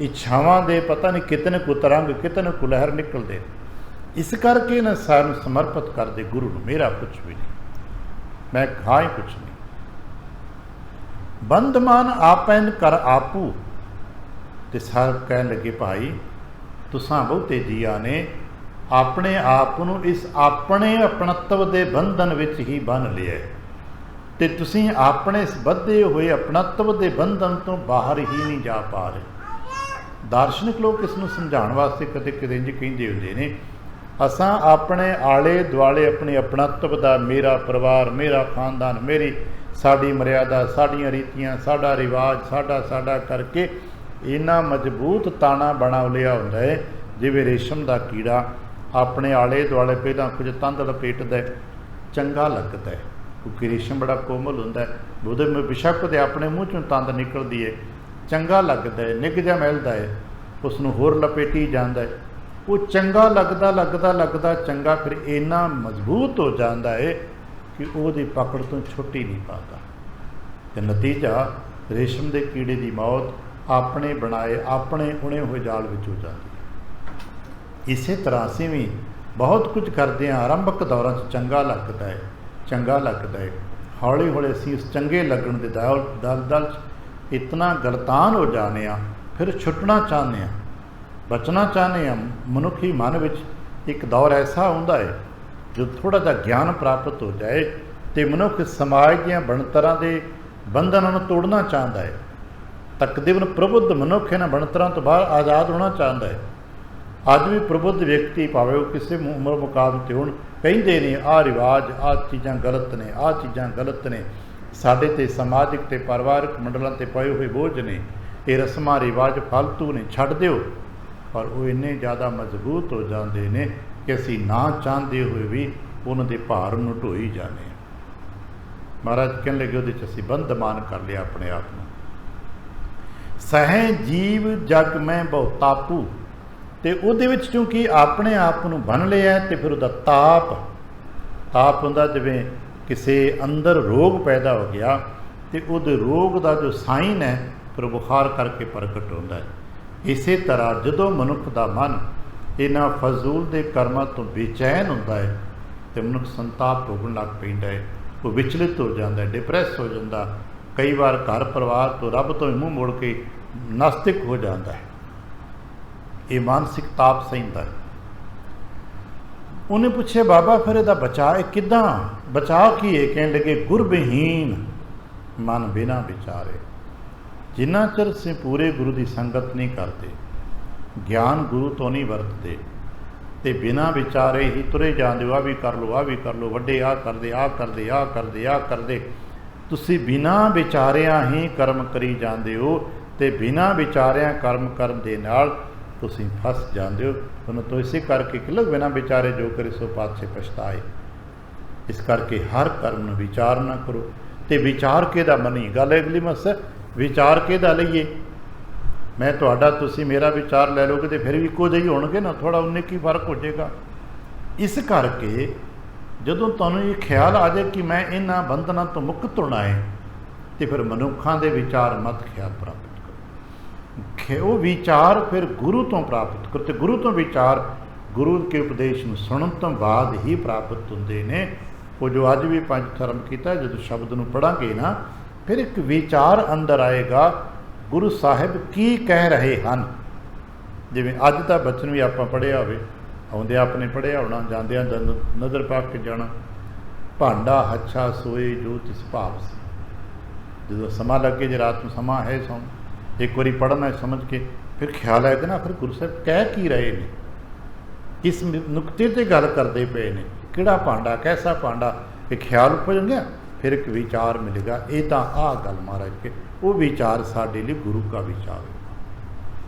इच्छावां दे पता नहीं कितने को तरंग कितने को लहर निकलते। इस करके ना सानूं समर्पित कर दे गुरु नूं, मेरा कुछ भी नहीं, मैं हाँ ही कुछ नहीं। बंधमान आपैन कर आपू। तो साहब कहन लगे भाई तुसां बहुते जिया ने अपने आप नूं इस अपने अपनत्व के बंधन विच ही बन लिया, तो तुसीं अपने इस बधे हुए अपनत्व के बंधन तो बाहर ही नहीं जा पा रहे। दार्शनिक लोग इसनूं समझाउण वास्ते कदे कदे इंज कहिंदे हुंदे ने, असां अपने आले दुआले अपने अपनत्व का, मेरा परिवार मेरा खानदान मेरी साड़ी मर्यादा साड़ियाँ रीतियाँ साड़ा रिवाज साड़ा साड़ा करके इन्ना मजबूत ताना बना लिया होंदा है जिवें रेशम का कीड़ा अपने आले दुआले पहलां कुछ तंद लपेटदा है, चंगा लगता है क्योंकि रेशम बड़ा कोमल होंदा है, उहदे बेशक दे अपने मूँह चों तंद निकलदी है, चंगा लगता है, निग जा मिलता है, उसनूं होर लपेटी जाता है, वो चंगा लगता लगता लगता चंगा फिर इन्ना मजबूत हो जाता है कि उसकी पकड़ तो छुट ही नहीं पाता। तो नतीजा रेशम के कीड़े की मौत अपने बनाए अपने उणे हुए जाल में हो जाती है। ਇਸੇ ਤਰ੍ਹਾਂ ਅਸੀਂ ਵੀ ਬਹੁਤ ਕੁਝ ਕਰਦੇ ਹਾਂ, ਆਰੰਭਕ ਦੌਰਾਂ 'ਚ ਚੰਗਾ ਲੱਗਦਾ ਹੈ, ਹੌਲੀ ਹੌਲੀ ਅਸੀਂ ਉਸ ਚੰਗੇ ਲੱਗਣ ਦੇ ਦਲਦਲ 'ਚ ਇਤਨਾ ਗਲਤਾਨ ਹੋ ਜਾਂਦੇ ਹਾਂ, ਫਿਰ ਛੁੱਟਣਾ ਚਾਹੁੰਦੇ ਹਾਂ, ਬਚਣਾ ਚਾਹੁੰਦੇ ਹਾਂ। ਮਨੁੱਖੀ ਮਨ ਵਿੱਚ ਇੱਕ ਦੌਰ ਐਸਾ ਆਉਂਦਾ ਹੈ ਜਦੋਂ ਥੋੜ੍ਹਾ ਜਿਹਾ ਗਿਆਨ ਪ੍ਰਾਪਤ ਹੋ ਜਾਏ ਅਤੇ ਮਨੁੱਖ ਸਮਾਜ ਦੀਆਂ ਬਣਤਰਾਂ ਦੇ ਬੰਧਨਾਂ ਨੂੰ ਤੋੜਨਾ ਚਾਹੁੰਦਾ ਹੈ। ਤਕਰੀਬਨ ਪ੍ਰਬੁੱਧ ਮਨੁੱਖ ਇਹਨਾਂ ਬਣਤਰਾਂ ਤੋਂ ਬਾਹਰ ਆਜ਼ਾਦ ਹੋਣਾ ਚਾਹੁੰਦਾ ਹੈ। ਅੱਜ ਵੀ ਪ੍ਰਬੁੱਧ ਵਿਅਕਤੀ ਭਾਵੇਂ ਉਹ ਕਿਸੇ ਉਮਰ ਮੁਕਾਮ 'ਤੇ ਹੋਣ, ਕਹਿੰਦੇ ਨੇ ਆਹ ਰਿਵਾਜ, ਆਹ ਚੀਜ਼ਾਂ ਗਲਤ ਨੇ, ਆਹ ਚੀਜ਼ਾਂ ਗਲਤ ਨੇ, ਸਾਡੇ 'ਤੇ ਸਮਾਜਿਕ ਅਤੇ ਪਰਿਵਾਰਕ ਮੰਡਲਾਂ 'ਤੇ ਪਏ ਹੋਏ ਬੋਝ ਨੇ, ਇਹ ਰਸਮਾਂ ਰਿਵਾਜ ਫਾਲਤੂ ਨੇ, ਛੱਡ ਦਿਓ। ਪਰ ਉਹ ਇੰਨੇ ਜ਼ਿਆਦਾ ਮਜ਼ਬੂਤ ਹੋ ਜਾਂਦੇ ਨੇ ਕਿ ਅਸੀਂ ਨਾ ਚਾਹੁੰਦੇ ਹੋਏ ਵੀ ਉਹਨਾਂ ਦੇ ਭਾਰ ਨੂੰ ਢੋਈ ਜਾਂਦੇ ਹਾਂ। ਮਹਾਰਾਜ ਕਹਿਣ ਲੱਗੇ ਉਹਦੇ 'ਚ ਅਸੀਂ ਬੰਦਮਾਨ ਕਰ ਲਿਆ ਆਪਣੇ ਆਪ ਨੂੰ। ਸਹਿ ਜੀਵ ਜਗ ਮੈਂ ਬਹੁ ਤਾਪੂ, ਅਤੇ ਉਹਦੇ ਵਿੱਚ ਕਿਉਂਕਿ ਆਪਣੇ ਆਪ ਨੂੰ ਬੰਨ੍ਹ ਲਿਆ ਅਤੇ ਫਿਰ ਉਹਦਾ ਤਾਪ ਹੁੰਦਾ, ਜਿਵੇਂ ਕਿਸੇ ਅੰਦਰ ਰੋਗ ਪੈਦਾ ਹੋ ਗਿਆ ਅਤੇ ਉਹਦੇ ਰੋਗ ਦਾ ਜੋ ਸਾਈਨ ਹੈ ਫਿਰ ਬੁਖਾਰ ਕਰਕੇ ਪ੍ਰਗਟ ਹੁੰਦਾ ਹੈ। ਇਸੇ ਤਰ੍ਹਾਂ ਜਦੋਂ ਮਨੁੱਖ ਦਾ ਮਨ ਇਹਨਾਂ ਫਜ਼ੂਲ ਦੇ ਕਰਮਾਂ ਤੋਂ ਬੇਚੈਨ ਹੁੰਦਾ ਹੈ ਅਤੇ ਮਨੁੱਖ ਸੰਤਾਪ ਭੋਗਣ ਲੱਗ ਪੈਂਦਾ ਹੈ, ਉਹ ਵਿਚਲਿਤ ਹੋ ਜਾਂਦਾ, ਡਿਪਰੈਸ ਹੋ ਜਾਂਦਾ, ਕਈ ਵਾਰ ਘਰ ਪਰਿਵਾਰ ਤੋਂ ਰੱਬ ਤੋਂ ਮੂੰਹ ਮੋੜ ਕੇ ਨਾਸਤਿਕ ਹੋ ਜਾਂਦਾ ਹੈ। ਇਹ ਮਾਨਸਿਕ ਤਾਪ ਸਹਿੰਦਾ ਹੈ। ਉਹਨੇ ਪੁੱਛਿਆ ਬਾਬਾ ਫਿਰ ਇਹਦਾ ਬਚਾਅ ਕਿੱਦਾਂ, ਬਚਾਅ ਕੀ ਹੈ? ਕਹਿਣ ਲੱਗੇ ਗੁਰਬਹੀਨ ਮਨ ਬਿਨਾ ਵਿਚਾਰੇ। ਜਿੰਨਾ ਚਿਰ ਅਸੀਂ ਪੂਰੇ ਗੁਰੂ ਦੀ ਸੰਗਤ ਨਹੀਂ ਕਰਦੇ, ਗਿਆਨ ਗੁਰੂ ਤੋਂ ਨਹੀਂ ਵਰਤਦੇ ਅਤੇ ਬਿਨਾਂ ਵਿਚਾਰੇ ਹੀ ਤੁਰੇ ਜਾਂਦੇ ਹੋ, ਆਹ ਵੀ ਕਰ ਲਓ, ਆਹ ਵੀ ਕਰ ਲਓ, ਵੱਡੇ ਆਹ ਕਰਦੇ, ਤੁਸੀਂ ਬਿਨਾਂ ਵਿਚਾਰਿਆਂ ਹੀ ਕਰਮ ਕਰੀ ਜਾਂਦੇ ਹੋ ਅਤੇ ਬਿਨਾਂ ਵਿਚਾਰਿਆਂ ਕਰਮ ਕਰਨ ਦੇ ਨਾਲ ਤੁਸੀਂ ਫਸ ਜਾਂਦੇ ਹੋ। ਤੁਹਾਨੂੰ ਤੋਂ ਇਸੇ ਕਰਕੇ ਕਿ ਲੋਕ ਬਿਨਾਂ ਵਿਚਾਰੇ ਜੋ ਕਰੇ ਸੋ ਪਾਛੇ ਪਛਤਾਏ। ਇਸ ਕਰਕੇ ਹਰ ਕਰਮ ਨੂੰ ਵਿਚਾਰ ਨਾ ਕਰੋ, ਅਤੇ ਵਿਚਾਰ ਕਿਹਦਾ ਮੰਨੀ ਗੱਲ ਅਗਲੀ ਮਸ ਵਿਚਾਰ ਕਿਹਦਾ ਲਈਏ? ਮੈਂ ਤੁਹਾਡਾ, ਤੁਸੀਂ ਮੇਰਾ ਵਿਚਾਰ ਲੈ ਲਓਗੇ ਅਤੇ ਫਿਰ ਵੀ ਇੱਕੋ ਜਿਹੇ ਹੋਣਗੇ ਨਾ, ਥੋੜ੍ਹਾ ਉਨੇ ਕੀ ਫਰਕ ਹੋ ਜਾਏਗਾ। ਇਸ ਕਰਕੇ ਜਦੋਂ ਤੁਹਾਨੂੰ ਇਹ ਖਿਆਲ ਆ ਜਾਏ ਕਿ ਮੈਂ ਇਹਨਾਂ ਬੰਧਨਾਂ ਤੋਂ ਮੁਕਤ ਹੋਣਾ ਹੈ, ਅਤੇ ਫਿਰ ਮਨੁੱਖਾਂ ਦੇ ਵਿਚਾਰ ਮਤ ਖਿਆਲ ਪ੍ਰਾਪਤ ਕਰੋ। ਉਹ ਵਿਚਾਰ ਫਿਰ ਗੁਰੂ ਤੋਂ ਪ੍ਰਾਪਤ ਕਰੋ, ਅਤੇ ਗੁਰੂ ਤੋਂ ਵਿਚਾਰ ਗੁਰੂ ਕੇ ਉਪਦੇਸ਼ ਨੂੰ ਸੁਣਨ ਤੋਂ ਬਾਅਦ ਹੀ ਪ੍ਰਾਪਤ ਹੁੰਦੇ ਨੇ। ਉਹ ਜੋ ਅੱਜ ਵੀ ਪੰਜ ਧਰਮ ਕੀਤਾ, ਜਦੋਂ ਸ਼ਬਦ ਨੂੰ ਪੜ੍ਹਾਂਗੇ ਨਾ, ਫਿਰ ਇੱਕ ਵਿਚਾਰ ਅੰਦਰ ਆਏਗਾ, ਗੁਰੂ ਸਾਹਿਬ ਕੀ ਕਹਿ ਰਹੇ ਹਨ। ਜਿਵੇਂ ਅੱਜ ਦਾ ਬਚਨ ਵੀ ਆਪਾਂ ਪੜ੍ਹਿਆ ਹੋਵੇ, ਆਉਂਦੇ ਆਪਣੇ ਪੜ੍ਹਿਆ ਹੋਣਾ, ਜਾਂਦਿਆਂ ਨਜ਼ਰ ਪਾ ਕੇ ਜਾਣਾ, ਭਾਂਡਾ ਹੱਛਾ ਸੋਏ ਜੋ ਤਿਸ ਭਾਵ ਸੀ। ਜਦੋਂ ਸਮਾਂ ਲੱਗੇ, ਜੇ ਰਾਤ ਨੂੰ ਸਮਾਂ ਹੈ ਸੌਂ, ਇੱਕ ਵਾਰੀ ਪੜ੍ਹਨਾ ਸਮਝ ਕੇ, ਫਿਰ ਖਿਆਲ ਆਏਗਾ ਨਾ, ਫਿਰ ਗੁਰੂ ਸਾਹਿਬ ਕਹਿ ਕੀ ਰਹੇ ਨੇ, ਕਿਸ ਨੁਕਤੇ 'ਤੇ ਗੱਲ ਕਰਦੇ ਪਏ ਨੇ, ਕਿਹੜਾ ਭਾਂਡਾ, ਕੈਸਾ ਭਾਂਡਾ, ਇਹ ਖਿਆਲ ਉੱਪਰ ਗਿਆ, ਫਿਰ ਇੱਕ ਵਿਚਾਰ ਮਿਲੇਗਾ। ਇਹ ਤਾਂ ਆਹ ਗੱਲ ਮਹਾਰਾਜ ਕੇ, ਉਹ ਵਿਚਾਰ ਸਾਡੇ ਲਈ ਗੁਰੂ ਦਾ ਵਿਚਾਰ ਹੈ।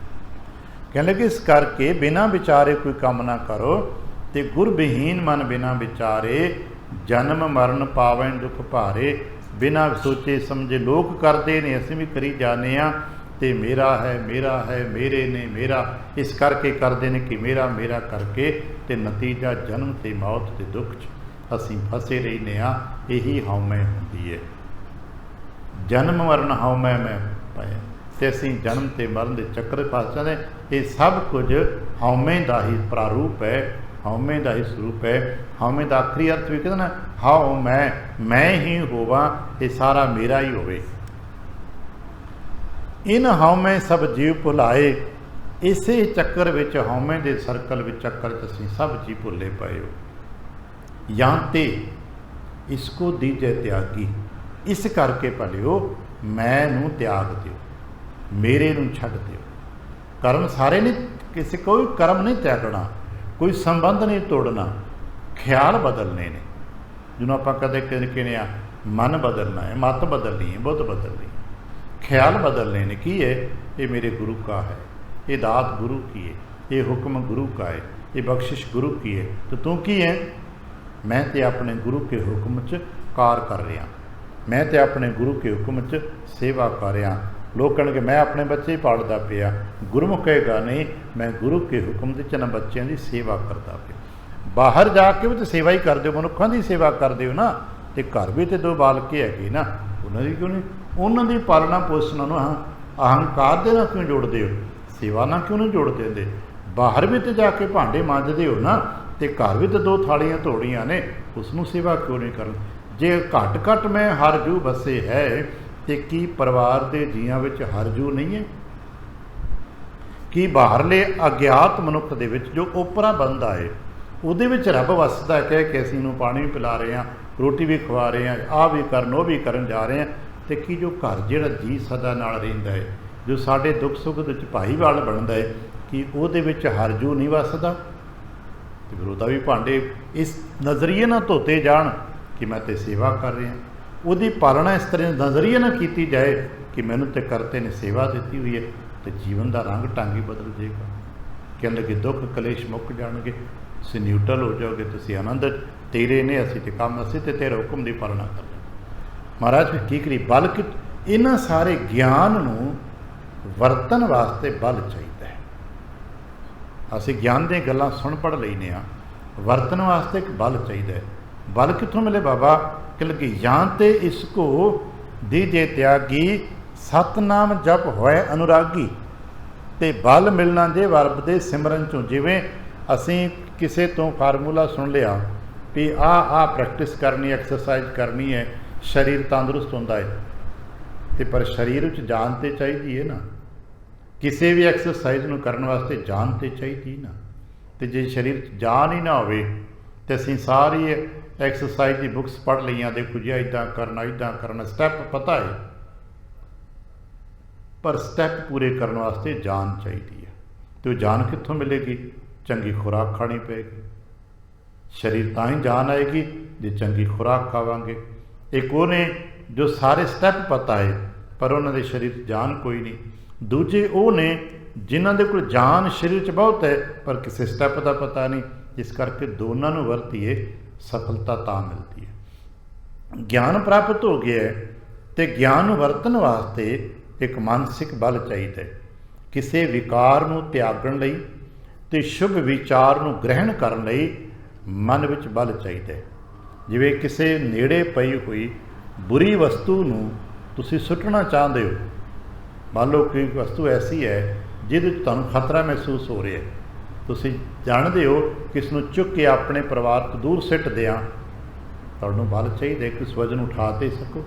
ਕਹਿਣ ਲੱਗੇ ਇਸ ਕਰਕੇ ਬਿਨਾਂ ਵਿਚਾਰੇ ਕੋਈ ਕੰਮ ਨਾ ਕਰੋ, ਅਤੇ ਗੁਰਬਹੀਨ ਮਨ ਬਿਨਾਂ ਵਿਚਾਰੇ ਜਨਮ ਮਰਨ ਪਾਵਨ ਦੁੱਖ ਭਾਰੇ। ਬਿਨਾਂ ਸੋਚੇ ਸਮਝੇ ਲੋਕ ਕਰਦੇ ਨੇ, ਅਸੀਂ ਵੀ ਕਰੀ ਜਾਂਦੇ ਹਾਂ, ਅਤੇ ਮੇਰਾ ਹੈ, ਮੇਰੇ ਨੇ, ਮੇਰਾ, ਇਸ ਕਰਕੇ ਕਰਦੇ ਨੇ ਕਿ ਮੇਰਾ ਕਰਕੇ, ਅਤੇ ਨਤੀਜਾ ਜਨਮ ਅਤੇ ਮੌਤ ਦੇ ਦੁੱਖ 'ਚ ਅਸੀਂ ਫਸੇ ਰਹਿੰਦੇ ਹਾਂ। ਇਹੀ ਹਉਮੈ ਹੁੰਦੀ ਹੈ, ਜਨਮ ਮਰਨ ਹਉਮੈ ਮੈਂ ਪਾਇਆ, ਅਤੇ ਅਸੀਂ ਜਨਮ ਅਤੇ ਮਰਨ ਦੇ ਚੱਕਰ ਫਸ ਜਾਂਦੇ। ਇਹ ਸਭ ਕੁਝ ਹਉਮੈ ਦਾ ਹੀ ਪ੍ਰਾਰੂਪ ਹੈ, ਹਉਮੈ ਦਾ ਹੀ ਸਰੂਪ ਹੈ। ਹਉਮੈ ਦਾ ਆਖਰੀ ਅਰਥ ਵੀ ਕਹਿੰਦਾ ਨਾ, ਹਾਉ ਮੈਂ ਹੀ ਹੋਵਾਂ, ਇਹ ਸਾਰਾ ਮੇਰਾ ਹੀ ਹੋਵੇ। ਇਨ ਹਉਮੈ ਸਭ ਜੀਵ ਭੁਲਾਏ। ਇਸੇ ਚੱਕਰ ਵਿੱਚ, ਹਉਮੈ ਦੇ ਸਰਕਲ ਵਿੱਚ, ਚੱਕਰ 'ਚ ਅਸੀਂ ਸਭ ਜੀਵ ਭੁੱਲੇ ਪਏ ਹੋ। ਜਾਂ ਤੇ ਇਸਕੋ ਦੀਜੈ ਤਿਆਗੀ, ਇਸ ਕਰਕੇ ਭਲਿਓ ਮੈਂ ਨੂੰ ਤਿਆਗ ਦਿਓ, ਮੇਰੇ ਨੂੰ ਛੱਡ ਦਿਓ। ਕਰਮ ਸਾਰੇ ਨਹੀਂ, ਕਿਸੇ ਕੋਈ ਕਰਮ ਨਹੀਂ ਤਿਆਗਣਾ, ਕੋਈ ਸੰਬੰਧ ਨਹੀਂ ਤੋੜਨਾ, ਖਿਆਲ ਬਦਲਨੇ ਨੇ। ਜਿਹਨੂੰ ਆਪਾਂ ਕਦੇ ਕਹਿੰਦੇ ਆ ਮਨ ਬਦਲਣਾ ਹੈ, ਮੱਤ ਬਦਲਣੀ ਹੈ, ਬੁੱਧ ਬਦਲਣੀ ਹੈ, ਖਿਆਲ ਬਦਲਨੇ ਨੇ। ਕੀ ਹੈ? ਇਹ ਮੇਰੇ ਗੁਰੂ ਕਾ ਹੈ, ਇਹ ਦਾਤ ਗੁਰੂ ਕੀ ਹੈ, ਇਹ ਹੁਕਮ ਗੁਰੂ ਕਾ ਹੈ, ਇਹ ਬਖਸ਼ਿਸ਼ ਗੁਰੂ ਕੀ ਹੈ, ਤਾਂ ਤੂੰ ਕੀ ਹੈ? ਮੈਂ ਤੇ ਆਪਣੇ ਗੁਰੂ ਕੇ ਹੁਕਮ 'ਚ ਕਾਰ ਕਰ ਰਿਹਾ, ਮੈਂ ਤੇ ਆਪਣੇ ਗੁਰੂ ਕੇ ਹੁਕਮ 'ਚ ਸੇਵਾ ਕਰ ਰਿਹਾ। ਲੋਕ ਕਹਿਣਗੇ ਮੈਂ ਆਪਣੇ ਬੱਚੇ ਹੀ ਪਾਲਦਾ ਪਿਆ, ਗੁਰਮੁਖ ਕਹੇਗਾ ਨਹੀਂ, ਮੈਂ ਗੁਰੂ ਕੇ ਹੁਕਮ ਦੇ ਚੰਨ ਬੱਚਿਆਂ ਦੀ ਸੇਵਾ ਕਰਦਾ ਪਿਆ। ਬਾਹਰ ਜਾ ਕੇ ਵੀ ਤਾਂ ਸੇਵਾ ਹੀ ਕਰਦੇ ਹੋ, ਮਨੁੱਖਾਂ ਦੀ ਸੇਵਾ ਕਰਦੇ ਹੋ ਨਾ, ਅਤੇ ਘਰ ਵੀ ਤਾਂ ਦੋ ਬਾਲਕੇ ਹੈਗੇ ਨਾ, ਉਹਨਾਂ ਦੀ ਕਿਉਂ ਨਹੀਂ? ਉਹਨਾਂ ਦੀ ਪਾਲਣਾ ਪੋਸ਼ਣ ਨੂੰ ਅਹੰਕਾਰ ਦੇ ਨਾਲ ਕਿਉਂ ਜੋੜਦੇ ਹੋ? ਸੇਵਾ ਨਾਲ ਕਿਉਂ ਨਹੀਂ ਜੋੜ ਦਿੰਦੇ? बाहर भी तो जाके भांडे मांजते हो ना, तो घर भी तो 2 थालियां धोड़ियां ने, उसनों सेवा क्यों नहीं कर? जे घट घट मैं हर जू बसे है, तो की परिवार के जियां विच हर जू नहीं है? कि बाहरले अज्ञात मनुख दे विच जो ओपरा बंदा है, ਉਹਦੇ ਵਿੱਚ ਰੱਬ ਵਸਦਾ ਕਹਿ ਕੇ ਅਸੀਂ ਨੂੰ ਪਾਣੀ ਵੀ ਪਿਲਾ ਰਹੇ ਹਾਂ, ਰੋਟੀ ਵੀ ਖਵਾ ਰਹੇ ਹਾਂ, ਆਹ ਵੀ ਕਰਨ ਉਹ ਵੀ ਕਰਨ ਜਾ ਰਹੇ ਹਾਂ। ਅਤੇ ਕੀ ਜੋ ਘਰ ਜਿਹੜਾ ਜੀ ਸਦਾ ਨਾਲ ਰਹਿੰਦਾ ਹੈ, ਜੋ ਸਾਡੇ ਦੁੱਖ ਸੁੱਖ ਦੇ ਵਿੱਚ ਭਾਈਵਾਲ ਬਣਦਾ ਹੈ, ਕਿ ਉਹਦੇ ਵਿੱਚ ਹਰਜੂ ਨਹੀਂ ਵਸਦਾ? ਅਤੇ ਫਿਰ ਉਹਦਾ ਵੀ ਭਾਂਡੇ ਇਸ ਨਜ਼ਰੀਏ ਨਾਲ ਧੋਤੇ ਜਾਣ ਕਿ ਮੈਂ ਤਾਂ ਸੇਵਾ ਕਰ ਰਿਹਾ, ਉਹਦੀ ਪਾਲਣਾ ਇਸ ਤਰ੍ਹਾਂ ਨਜ਼ਰੀਏ ਨਾਲ ਕੀਤੀ ਜਾਏ ਕਿ ਮੈਨੂੰ ਤਾਂ ਕਰਤੇ ਨੇ ਸੇਵਾ ਦਿੱਤੀ ਹੋਈ ਹੈ, ਅਤੇ ਜੀਵਨ ਦਾ ਰੰਗ ਢੰਗ ਹੀ ਬਦਲ ਜਾਏਗਾ। ਕਹਿਣ ਲੱਗੇ ਦੁੱਖ ਕਲੇਸ਼ ਮੁੱਕ ਜਾਣਗੇ, ਤੁਸੀਂ ਨਿਊਟਰਲ ਹੋ ਜਾਓਗੇ, ਤੁਸੀਂ ਆਨੰਦ ਤੇਰੇ ਨੇ, ਅਸੀਂ ਤੇ ਕੰਮ, ਅਸੀਂ ਤੇ ਤੇਰੇ ਹੁਕਮ ਦੀ ਪਾਲਣਾ ਕਰਨੀ। ਮਹਾਰਾਜ ਫਿਰ ਕੀ ਕਰੀ? ਬਲਕਿ ਇਹਨਾਂ ਸਾਰੇ ਗਿਆਨ ਨੂੰ ਵਰਤਣ ਵਾਸਤੇ ਬਲ ਚਾਹੀਦਾ ਹੈ। ਅਸੀਂ ਗਿਆਨ ਦੀਆਂ ਗੱਲਾਂ ਸੁਣ ਪੜ੍ਹ ਲੈਂਦੇ ਹਾਂ, ਵਰਤਣ ਵਾਸਤੇ ਇੱਕ ਬਲ ਚਾਹੀਦਾ ਹੈ। ਬਲ ਕਿੱਥੋਂ ਮਿਲੇ ਬਾਬਾ? ਕਿ ਲੱਗੀ ਜਾਂ ਤੇ ਇਸ ਕੋ ਦੀਜੇ ਤਿਆਗੀ, ਸਤਨਾਮ ਜਪ ਹੋਏ ਅਨੁਰਾਗੀ। ਤੇ ਬਲ ਮਿਲਣਾ ਜੇ ਰੱਬ ਦੇ ਸਿਮਰਨ ਚੋਂ। ਜਿਵੇਂ ਅਸੀਂ ਕਿਸੇ ਤੋਂ ਫਾਰਮੂਲਾ ਸੁਣ ਲਿਆ ਵੀ ਆਹ ਪ੍ਰੈਕਟਿਸ ਕਰਨੀ, ਐਕਸਰਸਾਈਜ਼ ਕਰਨੀ ਹੈ, ਸਰੀਰ ਤੰਦਰੁਸਤ ਹੁੰਦਾ ਹੈ, ਅਤੇ ਪਰ ਸਰੀਰ ਵਿੱਚ ਜਾਨ ਤਾਂ ਚਾਹੀਦੀ ਹੈ ਨਾ। ਕਿਸੇ ਵੀ ਐਕਸਰਸਾਈਜ਼ ਨੂੰ ਕਰਨ ਵਾਸਤੇ ਜਾਨ ਤਾਂ ਚਾਹੀਦੀ ਨਾ। ਅਤੇ ਜੇ ਸਰੀਰ 'ਚ ਜਾਨ ਹੀ ਨਾ ਹੋਵੇ, ਅਤੇ ਅਸੀਂ ਸਾਰੀ ਐਕਸਰਸਾਈਜ਼ ਦੀ ਬੁੱਕਸ ਪੜ੍ਹ ਲਈਆਂ, ਦੇਖੋ ਜੀ ਇੱਦਾਂ ਕਰਨਾ, ਸਟੈਪ ਪਤਾ ਹੈ, ਪਰ ਸਟੈਪ ਪੂਰੇ ਕਰਨ ਵਾਸਤੇ ਜਾਨ ਚਾਹੀਦੀ ਹੈ। ਅਤੇ ਉਹ ਜਾਨ ਕਿੱਥੋਂ ਮਿਲੇਗੀ? ਚੰਗੀ ਖੁਰਾਕ ਖਾਣੀ ਪਏਗੀ। ਸਰੀਰ ਤਾਂ ਹੀ ਜਾਨ ਆਏਗੀ ਜੇ ਚੰਗੀ ਖੁਰਾਕ ਖਾਵਾਂਗੇ। ਇੱਕ ਉਹ ਨੇ ਜੋ ਸਾਰੇ ਸਟੈਪ ਪਤਾ ਹੈ, ਪਰ ਉਹਨਾਂ ਦੇ ਸਰੀਰ 'ਚ ਜਾਨ ਕੋਈ ਨਹੀਂ। ਦੂਜੇ ਉਹ ਨੇ ਜਿਨ੍ਹਾਂ ਦੇ ਕੋਲ ਜਾਨ ਸਰੀਰ 'ਚ ਬਹੁਤ ਹੈ, ਪਰ ਕਿਸੇ ਸਟੈਪ ਦਾ ਪਤਾ ਨਹੀਂ। ਇਸ ਕਰਕੇ ਦੋਨਾਂ ਨੂੰ ਵਰਤੀਏ, ਸਫਲਤਾ ਤਾਂ ਮਿਲਦੀ ਹੈ। ਗਿਆਨ ਪ੍ਰਾਪਤ ਹੋ ਗਿਆ ਹੈ, ਅਤੇ ਗਿਆਨ ਨੂੰ ਵਰਤਣ ਵਾਸਤੇ ਇੱਕ ਮਾਨਸਿਕ ਬਲ ਚਾਹੀਦਾ ਹੈ। ਕਿਸੇ ਵਿਕਾਰ ਨੂੰ ਤਿਆਗਣ ਲਈ ਅਤੇ ਸ਼ੁਭ ਵਿਚਾਰ ਨੂੰ ਗ੍ਰਹਿਣ ਕਰਨ ਲਈ ਮਨ ਵਿੱਚ ਬਲ ਚਾਹੀਦਾ ਹੈ। ਜਿਵੇਂ ਕਿਸੇ ਨੇੜੇ ਪਈ ਹੋਈ ਬੁਰੀ ਵਸਤੂ ਨੂੰ ਤੁਸੀਂ ਸੁੱਟਣਾ ਚਾਹੁੰਦੇ ਹੋ, ਮੰਨ ਲਓ ਕੋਈ ਵਸਤੂ ਐਸੀ ਹੈ ਜਿਹਦੇ 'ਚ ਤੁਹਾਨੂੰ ਖਤਰਾ ਮਹਿਸੂਸ ਹੋ ਰਿਹਾ, ਤੁਸੀਂ ਜਾਣਦੇ ਹੋ ਕਿ ਇਸ ਨੂੰ ਚੁੱਕ ਕੇ ਆਪਣੇ ਪਰਿਵਾਰ ਤੋਂ ਦੂਰ ਸਿੱਟ ਦਿਆਂ, ਤੁਹਾਨੂੰ ਬਲ ਚਾਹੀਦਾ ਕਿ ਉਸ ਵਜਨ ਨੂੰ ਉਠਾ ਦੇ ਸਕੋ।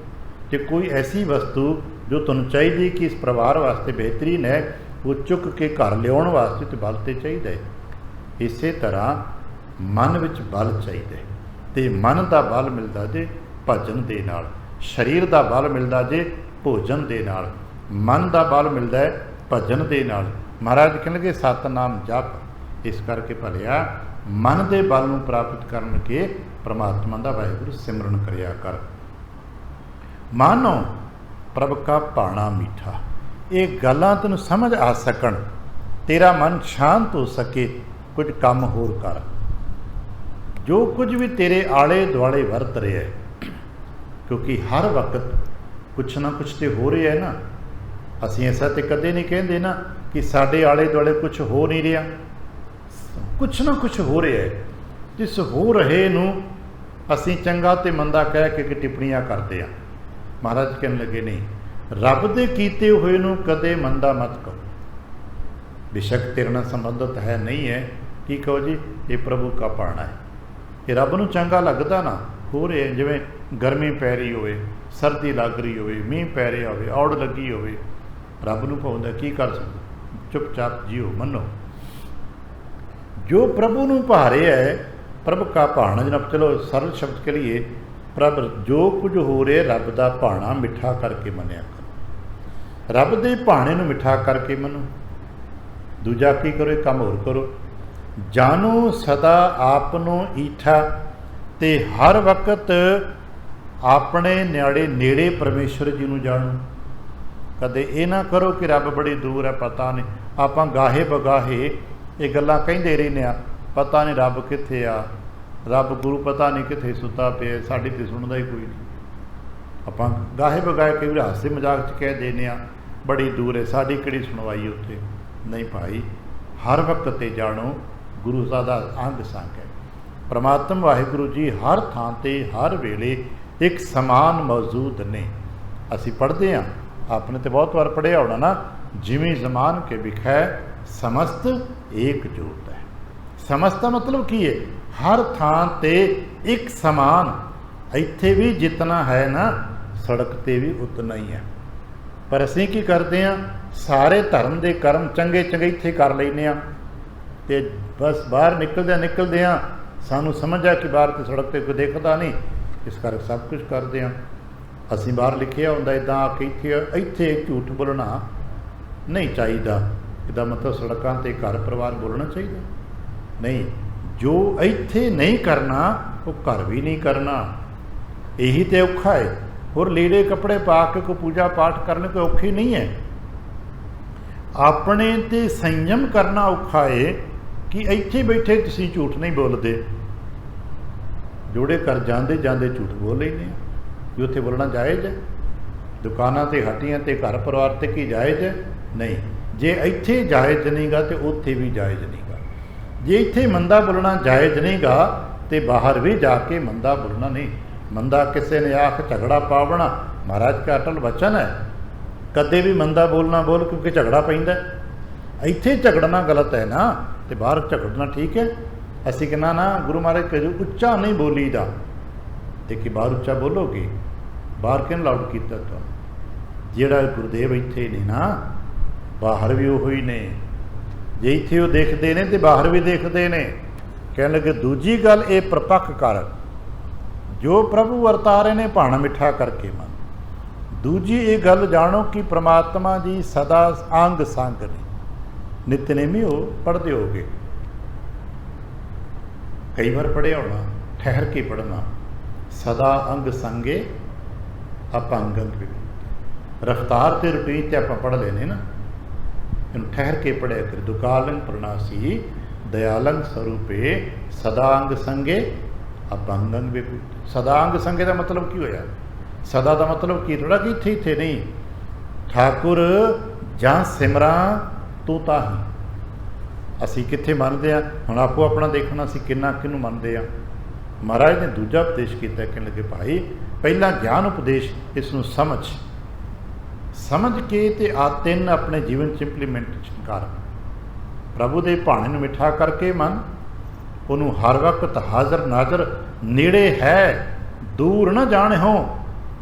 ਜੇ ਕੋਈ ਐਸੀ ਵਸਤੂ ਜੋ ਤੁਹਾਨੂੰ ਚਾਹੀਦੀ ਕਿ ਇਸ ਪਰਿਵਾਰ ਵਾਸਤੇ ਬਿਹਤਰੀਨ ਹੈ, ਉਹ ਚੁੱਕ ਕੇ ਘਰ ਲਿਆਉਣ ਵਾਸਤੇ ਤਾਂ ਬਲ ਤਾਂ ਚਾਹੀਦਾ ਹੈ। ਇਸੇ ਤਰ੍ਹਾਂ ਮਨ ਵਿੱਚ ਬਲ ਚਾਹੀਦਾ ਹੈ, ਅਤੇ ਮਨ ਦਾ ਬਲ ਮਿਲਦਾ ਜੇ ਭਜਨ ਦੇ ਨਾਲ, ਸਰੀਰ ਦਾ ਬਲ ਮਿਲਦਾ ਜੇ ਭੋਜਨ ਦੇ ਨਾਲ, ਮਨ ਦਾ ਬਲ ਮਿਲਦਾ ਹੈ ਭਜਨ ਦੇ ਨਾਲ। ਮਹਾਰਾਜ ਕਹਿਣਗੇ ਸਤਨਾਮ ਜਪ। ਇਸ ਕਰਕੇ ਭਲਿਆ ਮਨ ਦੇ ਬਲ ਨੂੰ ਪ੍ਰਾਪਤ ਕਰਨ ਕੇ ਪ੍ਰਮਾਤਮਾ ਦਾ ਵਾਹਿਗੁਰੂ ਸਿਮਰਨ ਕਰਿਆ ਕਰ। ਮਾਨੋ ਪ੍ਰਭ ਕਾ ਭਾਣਾ ਮੀਠਾ। ਇਹ ਗੱਲਾਂ ਤੈਨੂੰ ਸਮਝ ਆ ਸਕਣ, ਤੇਰਾ ਮਨ ਸ਼ਾਂਤ ਹੋ ਸਕੇ, ਕੁਝ ਕੰਮ ਹੋਰ ਕਰ। ਜੋ ਕੁਝ ਵੀ ਤੇਰੇ ਆਲੇ ਦੁਆਲੇ ਵਰਤ ਰਿਹਾ ਹੈ, ਕਿਉਂਕਿ ਹਰ ਵਕਤ ਕੁਛ ਨਾ ਕੁਛ ਤਾਂ ਹੋ ਰਿਹਾ ਹੈ ਨਾ। ਅਸੀਂ ਐਸਾ ਤਾਂ ਕਦੇ ਨਹੀਂ ਕਹਿੰਦੇ ਨਾ ਕਿ ਸਾਡੇ ਆਲੇ ਦੁਆਲੇ ਕੁਛ ਹੋ ਨਹੀਂ ਰਿਹਾ, ਕੁਛ ਨਾ ਕੁਛ ਹੋ ਰਿਹਾ ਹੈ। ਜਿਸ ਹੋ ਰਹੇ ਨੂੰ ਅਸੀਂ ਚੰਗਾ ਅਤੇ ਮੰਦਾ ਕਹਿ ਕੇ ਟਿੱਪਣੀਆਂ ਕਰਦੇ ਹਾਂ। ਮਹਾਰਾਜ ਕਹਿਣ ਲੱਗੇ ਨਹੀਂ, ਰੱਬ ਦੇ ਕੀਤੇ ਹੋਏ ਨੂੰ ਕਦੇ ਮੰਦਾ ਮਤ ਕਰੋ। ਬੇਸ਼ੱਕ ਤੇਰੇ ਨਾਲ ਸੰਬੰਧਿਤ ਹੈ ਨਹੀਂ ਹੈ, ਕੀ ਕਹੋ ਜੀ ਇਹ ਪ੍ਰਭੂ ਕਾ ਭਾਣਾ ਹੈ, ਇਹ ਰੱਬ ਨੂੰ ਚੰਗਾ ਲੱਗਦਾ ਨਾ। ਹੋ ਰਿਹਾ ਜਿਵੇਂ ਗਰਮੀ ਪੈ ਰਹੀ ਹੋਵੇ, ਸਰਦੀ ਲੱਗ ਰਹੀ ਹੋਵੇ, ਮੀਂਹ ਪੈ ਰਿਹਾ ਹੋਵੇ, ਔੜ ਲੱਗੀ ਹੋਵੇ, ਰੱਬ ਨੂੰ ਭਾਉਂਦਾ, ਕੀ ਕਰ ਸਕਦਾ? ਚੁੱਪਚਾਪ ਜੀਓ, ਮੰਨੋ। ਜੋ ਪ੍ਰਭੂ ਨੂੰ ਭਾ ਰਿਹਾ ਹੈ, ਪ੍ਰਭ ਕਾ ਭਾਣਾ, ਜਨਾਬ ਚਲੋ ਸਰਲ ਸ਼ਬਦ ਕਹੀਏ, ਪ੍ਰਭ ਜੋ ਕੁਝ ਹੋ ਰਿਹਾ ਰੱਬ ਦਾ ਭਾਣਾ ਮਿੱਠਾ ਕਰਕੇ ਮੰਨਿਆ ਕਰੋ। ਰੱਬ ਦੇ ਭਾਣੇ ਨੂੰ ਮਿੱਠਾ ਕਰਕੇ ਮੰਨੋ। ਦੂਜਾ ਕੀ ਕਰੋ? ਕੰਮ ਹੋਰ ਕਰੋ। ਜਾਣੋ ਸਦਾ ਆਪ ਨੂੰ ਈਠਾ, ਅਤੇ ਹਰ ਵਕਤ ਆਪਣੇ ਨੇੜੇ ਪਰਮੇਸ਼ਵਰ ਜੀ ਨੂੰ ਜਾਣੋ। ਕਦੇ ਇਹ ਨਾ ਕਰੋ ਕਿ ਰੱਬ ਬੜੀ ਦੂਰ ਹੈ, ਪਤਾ ਨਹੀਂ। ਆਪਾਂ ਗਾਹੇ ਬਗਾਹੇ ਇਹ ਗੱਲਾਂ ਕਹਿੰਦੇ ਰਹਿੰਦੇ ਹਾਂ, ਪਤਾ ਨਹੀਂ ਰੱਬ ਕਿੱਥੇ ਆ, ਰੱਬ ਗੁਰੂ ਪਤਾ ਨਹੀਂ ਕਿੱਥੇ ਸੁੱਤਾ ਪਿਆ, ਸਾਡੀ ਤਾਂ ਸੁਣਦਾ ਹੀ ਕੋਈ ਨਹੀਂ। ਆਪਾਂ ਗਾਹੇ ਬਗਾਹੇ ਕਈ ਵਾਰ ਹਾਸੇ ਮਜ਼ਾਕ 'ਚ ਕਹਿ ਦਿੰਦੇ ਹਾਂ ਬੜੀ ਦੂਰ ਹੈ, ਸਾਡੀ ਕਿਹੜੀ ਸੁਣਵਾਈ ਉੱਥੇ। ਨਹੀਂ ਭਾਈ, ਹਰ ਵਕਤ 'ਤੇ ਜਾਣੋ ਗੁਰੂ ਸਾਹਿਬ ਦਾ ਅੰਗ ਸੰਗ ਹੈ। ਪ੍ਰਮਾਤਮ ਵਾਹਿਗੁਰੂ ਜੀ ਹਰ ਥਾਂ 'ਤੇ ਹਰ ਵੇਲੇ ਇੱਕ ਸਮਾਨ ਮੌਜੂਦ ਨੇ। ਅਸੀਂ ਪੜ੍ਹਦੇ ਹਾਂ, ਆਪਣੇ ਤਾਂ ਬਹੁਤ ਵਾਰ ਪੜ੍ਹਿਆ ਹੋਣਾ ਨਾ, ਜਿਵੇਂ ਜ਼ਮਾਨ ਕੇ ਵਿਖੈ समस्त एक जोत है। समस्त का मतलब की है हर थान ते एक समान, इत्थे भी जितना है ना सड़क ते भी उतना ही है। पर असीं की करते हैं, सारे धर्म के कर्म चंगे चंगे इत्थे कर लैने आ ते बस बाहर निकलदे सानू समझ आ कि बाहर तो सड़क ते कोई देखता नहीं, इस करके सब कुछ करते हैं। असीं बाहर लिखिया हुंदा इदां आके इत्थे झूठ बोलना नहीं चाहिए, इसदा मतलब सड़कों ते घर परिवार बोलना चाहिए नहीं। जो इत्थे नहीं करना वो घर भी नहीं करना, यही तो औखा है। और लीड़े कपड़े पा के कोई पूजा पाठ करने कोई औखी नहीं है। अपने ते संयम करना औखा है कि इत्थे बैठे तुसीं झूठ नहीं बोलते, जोड़े कर जाते जाते झूठ बोल लेने कि उत्थे बोलना जायज़ है। दुकानां ते हट्टियां ते घर परिवार ते की जायज़ है नहीं। जे इत्थे जायज़ नहीं गा तो उत्थे भी जायज़ नहीं गा। जे इत्थे मंदा बोलना जायज़ नहीं गा तो बाहर भी जाके मंदा बोलना नहीं। मंदा किसी ने आख झगड़ा पावना, महाराज का अटल वचन है, कदे भी मंदा बोलना बोल क्योंकि झगड़ा पैंदा। इत्थे झगड़ना गलत है ना, तो बाहर झगड़ना ठीक है। असीं कहना ना गुरु महाराज कहो उच्चा नहीं बोलीदा, तो कि बाहर उच्चा बोलोगे, बाहर किन लाउड किया तुम। जिहड़ा गुरुदेव इत्थे ने ना बाहर भी उही ने, जे इत्थे वो देखते हैं तो बाहर भी देखते हैं। कहने लगे दूजी गल ये प्रपक्ष कर, जो प्रभु वरतारे ने भाणा मिठा करके मन। दूजी ये गल जानो कि परमात्मा जी सदा अंग संग ने। नित्यनेमी हो पढ़ते होगे, कई बार पढ़िया होना, ठहर के पढ़ना। सदा अंग संगे आप अंग अंग रफ्तार ते रुटीन ते आप पढ़ लेने ना, इन ठहर के पढ़िया कर। दुकालंग प्रणासी दयालंग स्वरूपे सदा अंग संगे आप अंग अंग भी। सदा अंग संगे का मतलब की होया? सदा का मतलब की थोड़ा कि इत्थे इत्थे नहीं। ठाकुर जां सिमरा तू ताही। असी कित्थे मनते हैं हुण आपो अपना देखना, असी किन्ना किनू मनते हैं। महाराज ने दूजा उपदेश किया, कहने लगे भाई पहला ज्ञान उपदेश, इसनूं समझ के ते आ तीन अपने जीवन च इंप्लीमेंट कर। प्रभु दे भाणे नूं मिठा करके मन, उन्होंने हर वक्त हाज़र नाज़र नेड़े है, दूर न जाने हो,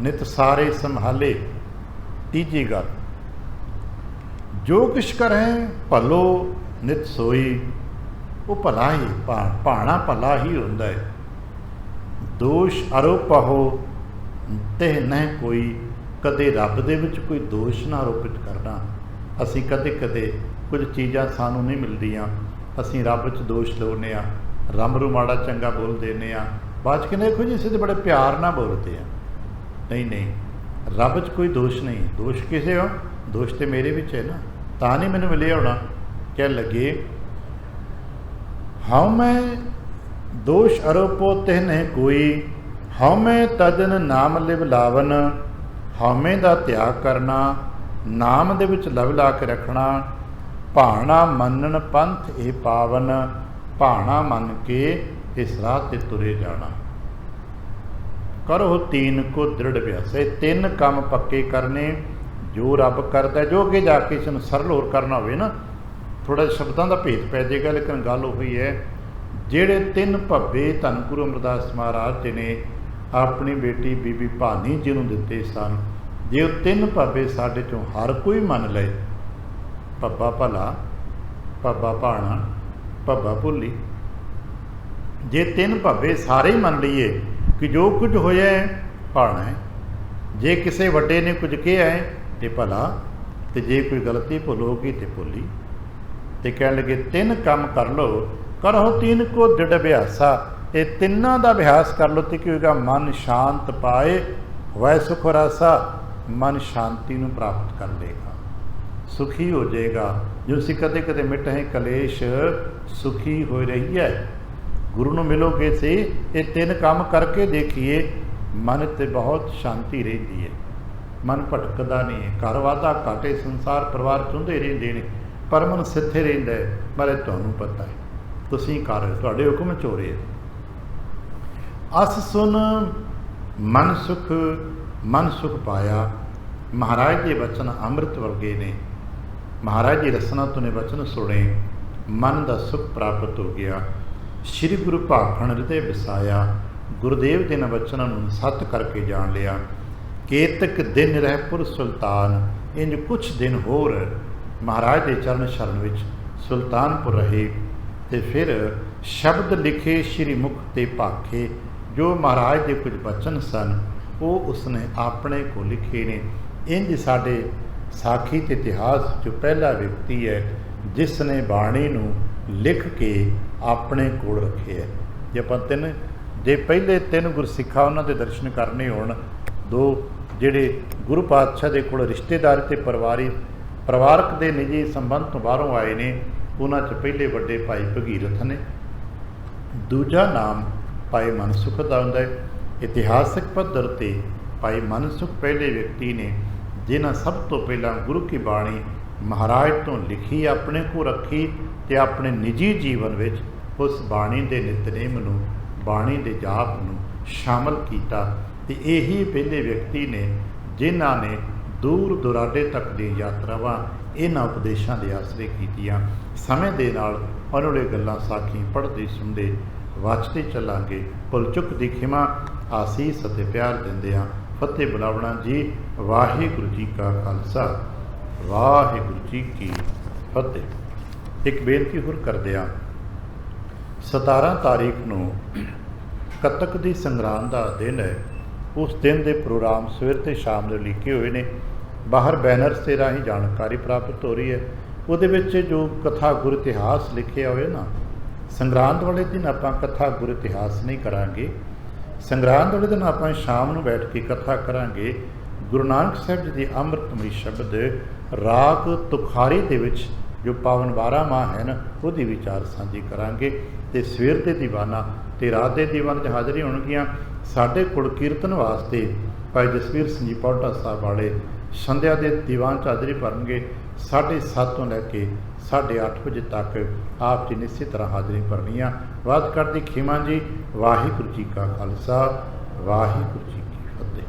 नित सारे संभाले। तीजी गल, जो किश करें भलो नित सोई, वो भला ही भाणा भला ही होंदा है। दोष आरोप हो ते न कोई, कदे रब दे विच कोई दोष ना आरोपित करना। असी कदे कदे कुछ चीज़ां सानू नहीं मिलदियां, असी रब च दोष लाउने आ, रब नूं माड़ा चंगा बोल देने आ, बाद च देखो जी इसे तो बड़े प्यार ना बोलते हैं। नहीं नहीं, रब च कोई दोष नहीं। दोष किसे हो? दोष तो मेरे विच है ना, तां नहीं मैनूं मिले होना। कह लगे हाँ मैं दोष आरोपो तिह नहीं कोई, हौमे तजन नाम लिव लावन। हौमे का त्याग करना, नाम दे विच लव ला के रखना। भाणा मनन पंथ ए पावन, भाणा मन के इस राह ते तुरे जाना। करो तीन को दृढ़ अभ्यास। तीन काम पक्के करने जो रब करता, जो अगे जाके इसनूं सरल होर करना होवे ना, थोड़ा शब्दों का भेद पै जाएगा, लेकिन गल उही है। ਜਿਹੜੇ ਤਿੰਨ ਭੱਬੇ ਧੰਨ ਗੁਰੂ ਅਮਰਦਾਸ ਮਹਾਰਾਜ ਜੀ ਨੇ ਆਪਣੀ ਬੇਟੀ ਬੀਬੀ ਭਾਨੀ ਜੀ ਨੂੰ ਦਿੱਤੇ ਸਨ, ਜੇ ਉਹ ਤਿੰਨ ਭੱਬੇ ਸਾਡੇ ਚੋਂ ਹਰ ਕੋਈ ਮੰਨ ਲਏ, ਭੱਬਾ ਭਲਾ, ਭੱਬਾ ਭਾਣਾ, ਭੱਬਾ ਭੁੱਲੀ, ਜੇ ਤਿੰਨ ਭੱਬੇ ਸਾਰੇ ਹੀ ਮੰਨ ਲਈਏ ਕਿ ਜੋ ਕੁਝ ਹੋਇਆ ਹੈ ਭਾਣਾ ਹੈ, ਜੇ ਕਿਸੇ ਵੱਡੇ ਨੇ ਕੁਝ ਕਿਹਾ ਹੈ ਤੇ ਭਲਾ, ਤੇ ਜੇ ਕੋਈ ਗਲਤੀ ਭੁੱਲ ਹੋ ਗਈ ਤੇ ਭੁੱਲੀ। ਤੇ ਕਹਿਣ ਲੱਗੇ ਤਿੰਨ ਕੰਮ ਕਰ ਲਓ, करो तीन को दृढ़ अभ्यासा। ये तिन्ना का अभ्यास कर लो तो की होगा, मन शांत पाए वह सुख रासा। मन शांति नूं प्राप्त कर लेगा, सुखी हो जाएगा। जो असीं कदे कदे मिट है कलेश, सुखी हो रही है। गुरु नूं मिलोगे से ये तीन काम करके देखिए, मन ते बहुत शांति रहिंदी है, मन भटकदा नहीं है। घर वाधा घाटे संसार परिवार चुंदे रहिंदे ने, पर मन सिथे रहिंदा है। पर तुहानूं पता है तुसीं कर रहे, तुहाडे हुक्म च हो रहे। अस सुन मन सुख पाया। महाराज के वचन अमृत वर्गे ने। महाराज जी रसना तो ने वचन सुने, मन का सुख प्राप्त हो गया। श्री गुरु भाखण हृदय वसाया, गुरुदेव के वचनों सत करके जान लिया। केतक दिन रह पुर सुल्तान, इंज कुछ दिन होर महाराज के चरण शरण विच सुल्तानपुर रहे। तो फिर शब्द लिखे श्री मुख ते भाखे, जो महाराज के कुछ वचन सन वो उसने अपने को लिखे ने। इंज साडे साखी ते इतिहास जो पहला व्यक्ति है जिसने बाणी नूं लिख के अपने कोल रखे है। जे आपां जे पहले 3 गुरसिखा उन्हां दे दर्शन करने होण, 2 जिहड़े गुरु पातशाह दे कोल रिश्तेदारी ते परिवारक दे निजी संबंध तो बाहरों आए ने, उन्हां च पहले वड्डे भाई भगीरथ ने, दूजा नाम भाई मनसुख दा हुंदा है। इतिहासक पद्धर ते भाई मनसुख पहले व्यक्ति ने जिन्हां सब तो पहला गुरु की बाणी महाराज तो लिखी, अपने को रखी ते अपने निजी जीवन विच उस बाणी दे नितनेम नूं, बाणी दे जाप नूं शामिल कीता। ते यही पहले व्यक्ति ने जिन्हां ने दूर दुराडे तक दी यात्रावां इन्हां उपदेशों के आसरे कीतियां। समय दे नाल उन्हां दी गल्लां साखी पढ़दे सुणदे वाचते चलांगे। भुल चुक दी खिमा, आसीस अते प्यार दिंदिआं फतेह बुलावणा जी। वाहिगुरू जी का खालसा, वाहिगुरू जी की फतेह। एक बेनती होर करदिआं, 17 तारीख नूं कतक दी संगरांद का दिन है। उस दिन के प्रोग्राम सवेर ते शाम दे लिखे हुए ने, बाहर बैनर से राही जानकारी प्राप्त हो रही है। उहदे विच जो कथा गुर इतिहास लिखे हुए ना, संगरांद वाले दिन आपां कथा गुर इतिहास नहीं करांगे। संगरांद वाले दिन आपां शाम नूं बैठ के कथा करांगे। गुरु नानक साहब जी की अमृतमई शब्द राग तुखारी दे विच जो पावन 12 माह है ना, उहदी विचार सांझी करांगे। ते सवेर के दीवाना ते रात के दीवान च हाज़री होणगियां। साडे कोल कीर्तन वास्ते भाई जसवीर सिंह जी पौटा साहब वाले संध्या के दीवान च हाज़री भरनगे। 7:30 तो लैके 8:30 बजे तक आप जी ने इसी तरह हाज़री भरनी आ। वाद करदी खिमा जी। वाहिगुरू जी का खालसा, वाहिगुरू जी की फतेह।